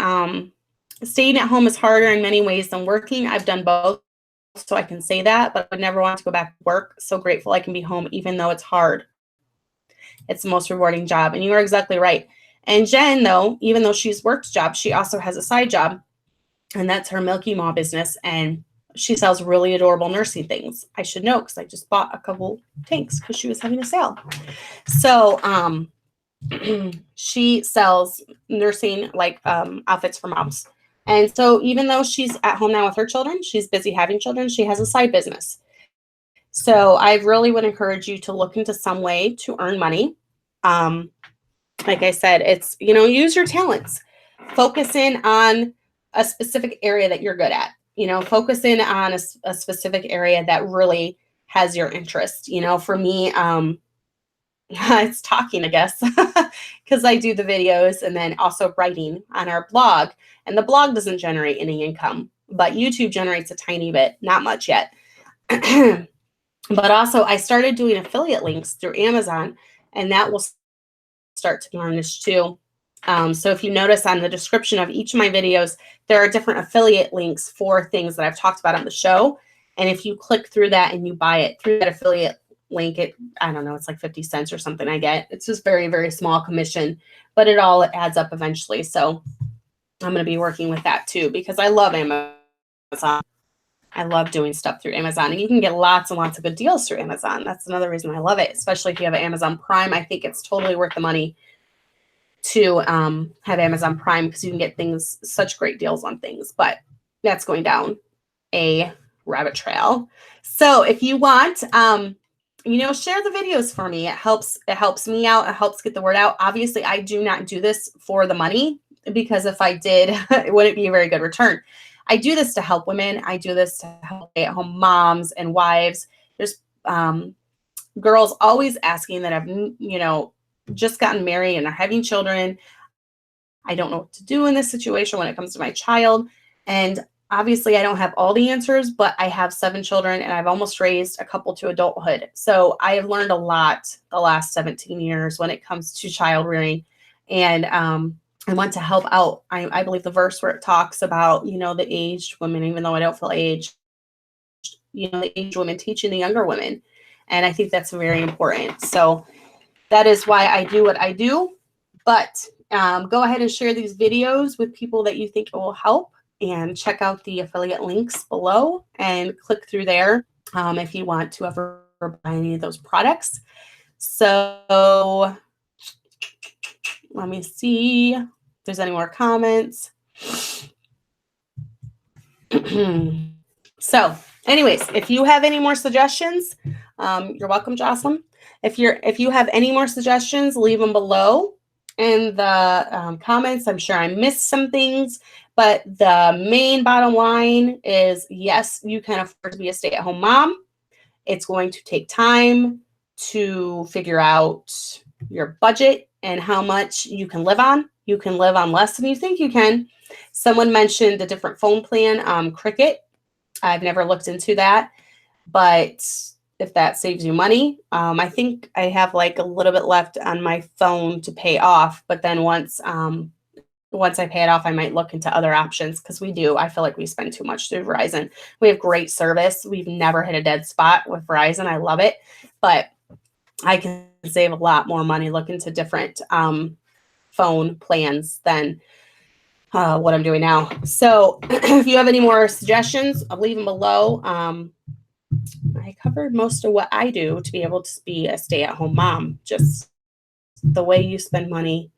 staying at home is harder in many ways than working. I've done both. so I can say that, but I would never want to go back to work. So grateful I can be home, even though it's hard. It's the most rewarding job. And you are exactly right. And Jen, though, even though she's worked jobs, she also has a side job, and that's her Milky Maw business. And she sells really adorable nursing things. I should know because I just bought a couple tanks because she was having a sale. So she sells nursing like outfits for moms. And so even though she's at home now with her children, she's busy having children, she has a side business. So I really would encourage you to look into some way to earn money. Like I said, it's, use your talents. Focus in on a specific area that you're good at. Focus in on a specific area that really has your interest. For me, it's talking, I guess, because I do the videos and then also writing on our blog. And the blog doesn't generate any income, but YouTube generates a tiny bit, not much yet. But also I started doing affiliate links through Amazon, and that will start to garnish too. So if you notice on the description of each of my videos, there are different affiliate links for things that I've talked about on the show. And if you click through that and you buy it through that affiliate link, I don't know, it's like 50 cents or something I get. It's just very, very small commission, but it all adds up eventually. So I'm going to be working with that too, because I love Amazon. I love doing stuff through Amazon, and you can get lots and lots of good deals through Amazon. That's another reason I love it, especially if you have Amazon Prime. I think it's totally worth the money to have Amazon Prime because you can get such great deals on things, but that's going down a rabbit trail. So if you want, share the videos for me. It helps me out. It helps get the word out. Obviously, I do not do this for the money, because if I did, it wouldn't be a very good return. I do this to help women. I do this to help stay-at-home moms and wives. There's girls always asking that have, just gotten married and are having children. I don't know what to do in this situation when it comes to my child. And obviously I don't have all the answers, but I have 7 children and I've almost raised a couple to adulthood. So I have learned a lot the last 17 years when it comes to child rearing. And I want to help out. I believe the verse where it talks about, the aged women, even though I don't feel aged, the aged women teaching the younger women. And I think that's very important. So that is why I do what I do. But go ahead and share these videos with people that you think it will help, and check out the affiliate links below and click through there if you want to ever buy any of those products. So let me see if there's any more comments. So anyways, if you have any more suggestions, you're welcome, Jocelyn. If you have any more suggestions, leave them below in the comments. I'm sure I missed some things, but the main bottom line is, yes, you can afford to be a stay-at-home mom. It's going to take time to figure out your budget and how much you can live on. You can live on less than you think you can. Someone mentioned a different phone plan, Cricket. I've never looked into that, but if that saves you money, I think I have like a little bit left on my phone to pay off. But then once I pay it off, I might look into other options, because I feel like we spend too much through Verizon. We have great service. We've never hit a dead spot with Verizon. I love it, but I can save a lot more money looking to different phone plans than what I'm doing now. So if you have any more suggestions, I'll leave them below. I covered most of what I do to be able to be a stay-at-home mom. Just the way you spend money,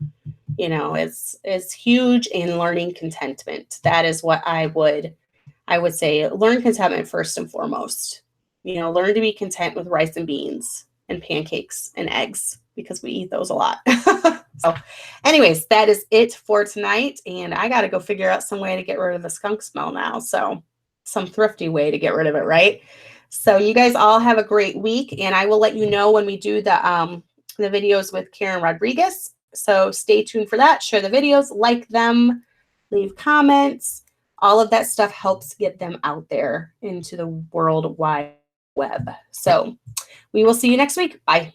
is huge in learning contentment. That is what I would say. Learn contentment first and foremost. Learn to be content with rice and beans and pancakes and eggs, because we eat those a lot. So anyways, that is it for tonight. And I got to go figure out some way to get rid of the skunk smell now. So some thrifty way to get rid of it, right? So you guys all have a great week, and I will let you know when we do the videos with Karen Rodriguez. So stay tuned for that. Share the videos, like them, leave comments. All of that stuff helps get them out there into the World Wide Web. So we will see you next week. Bye.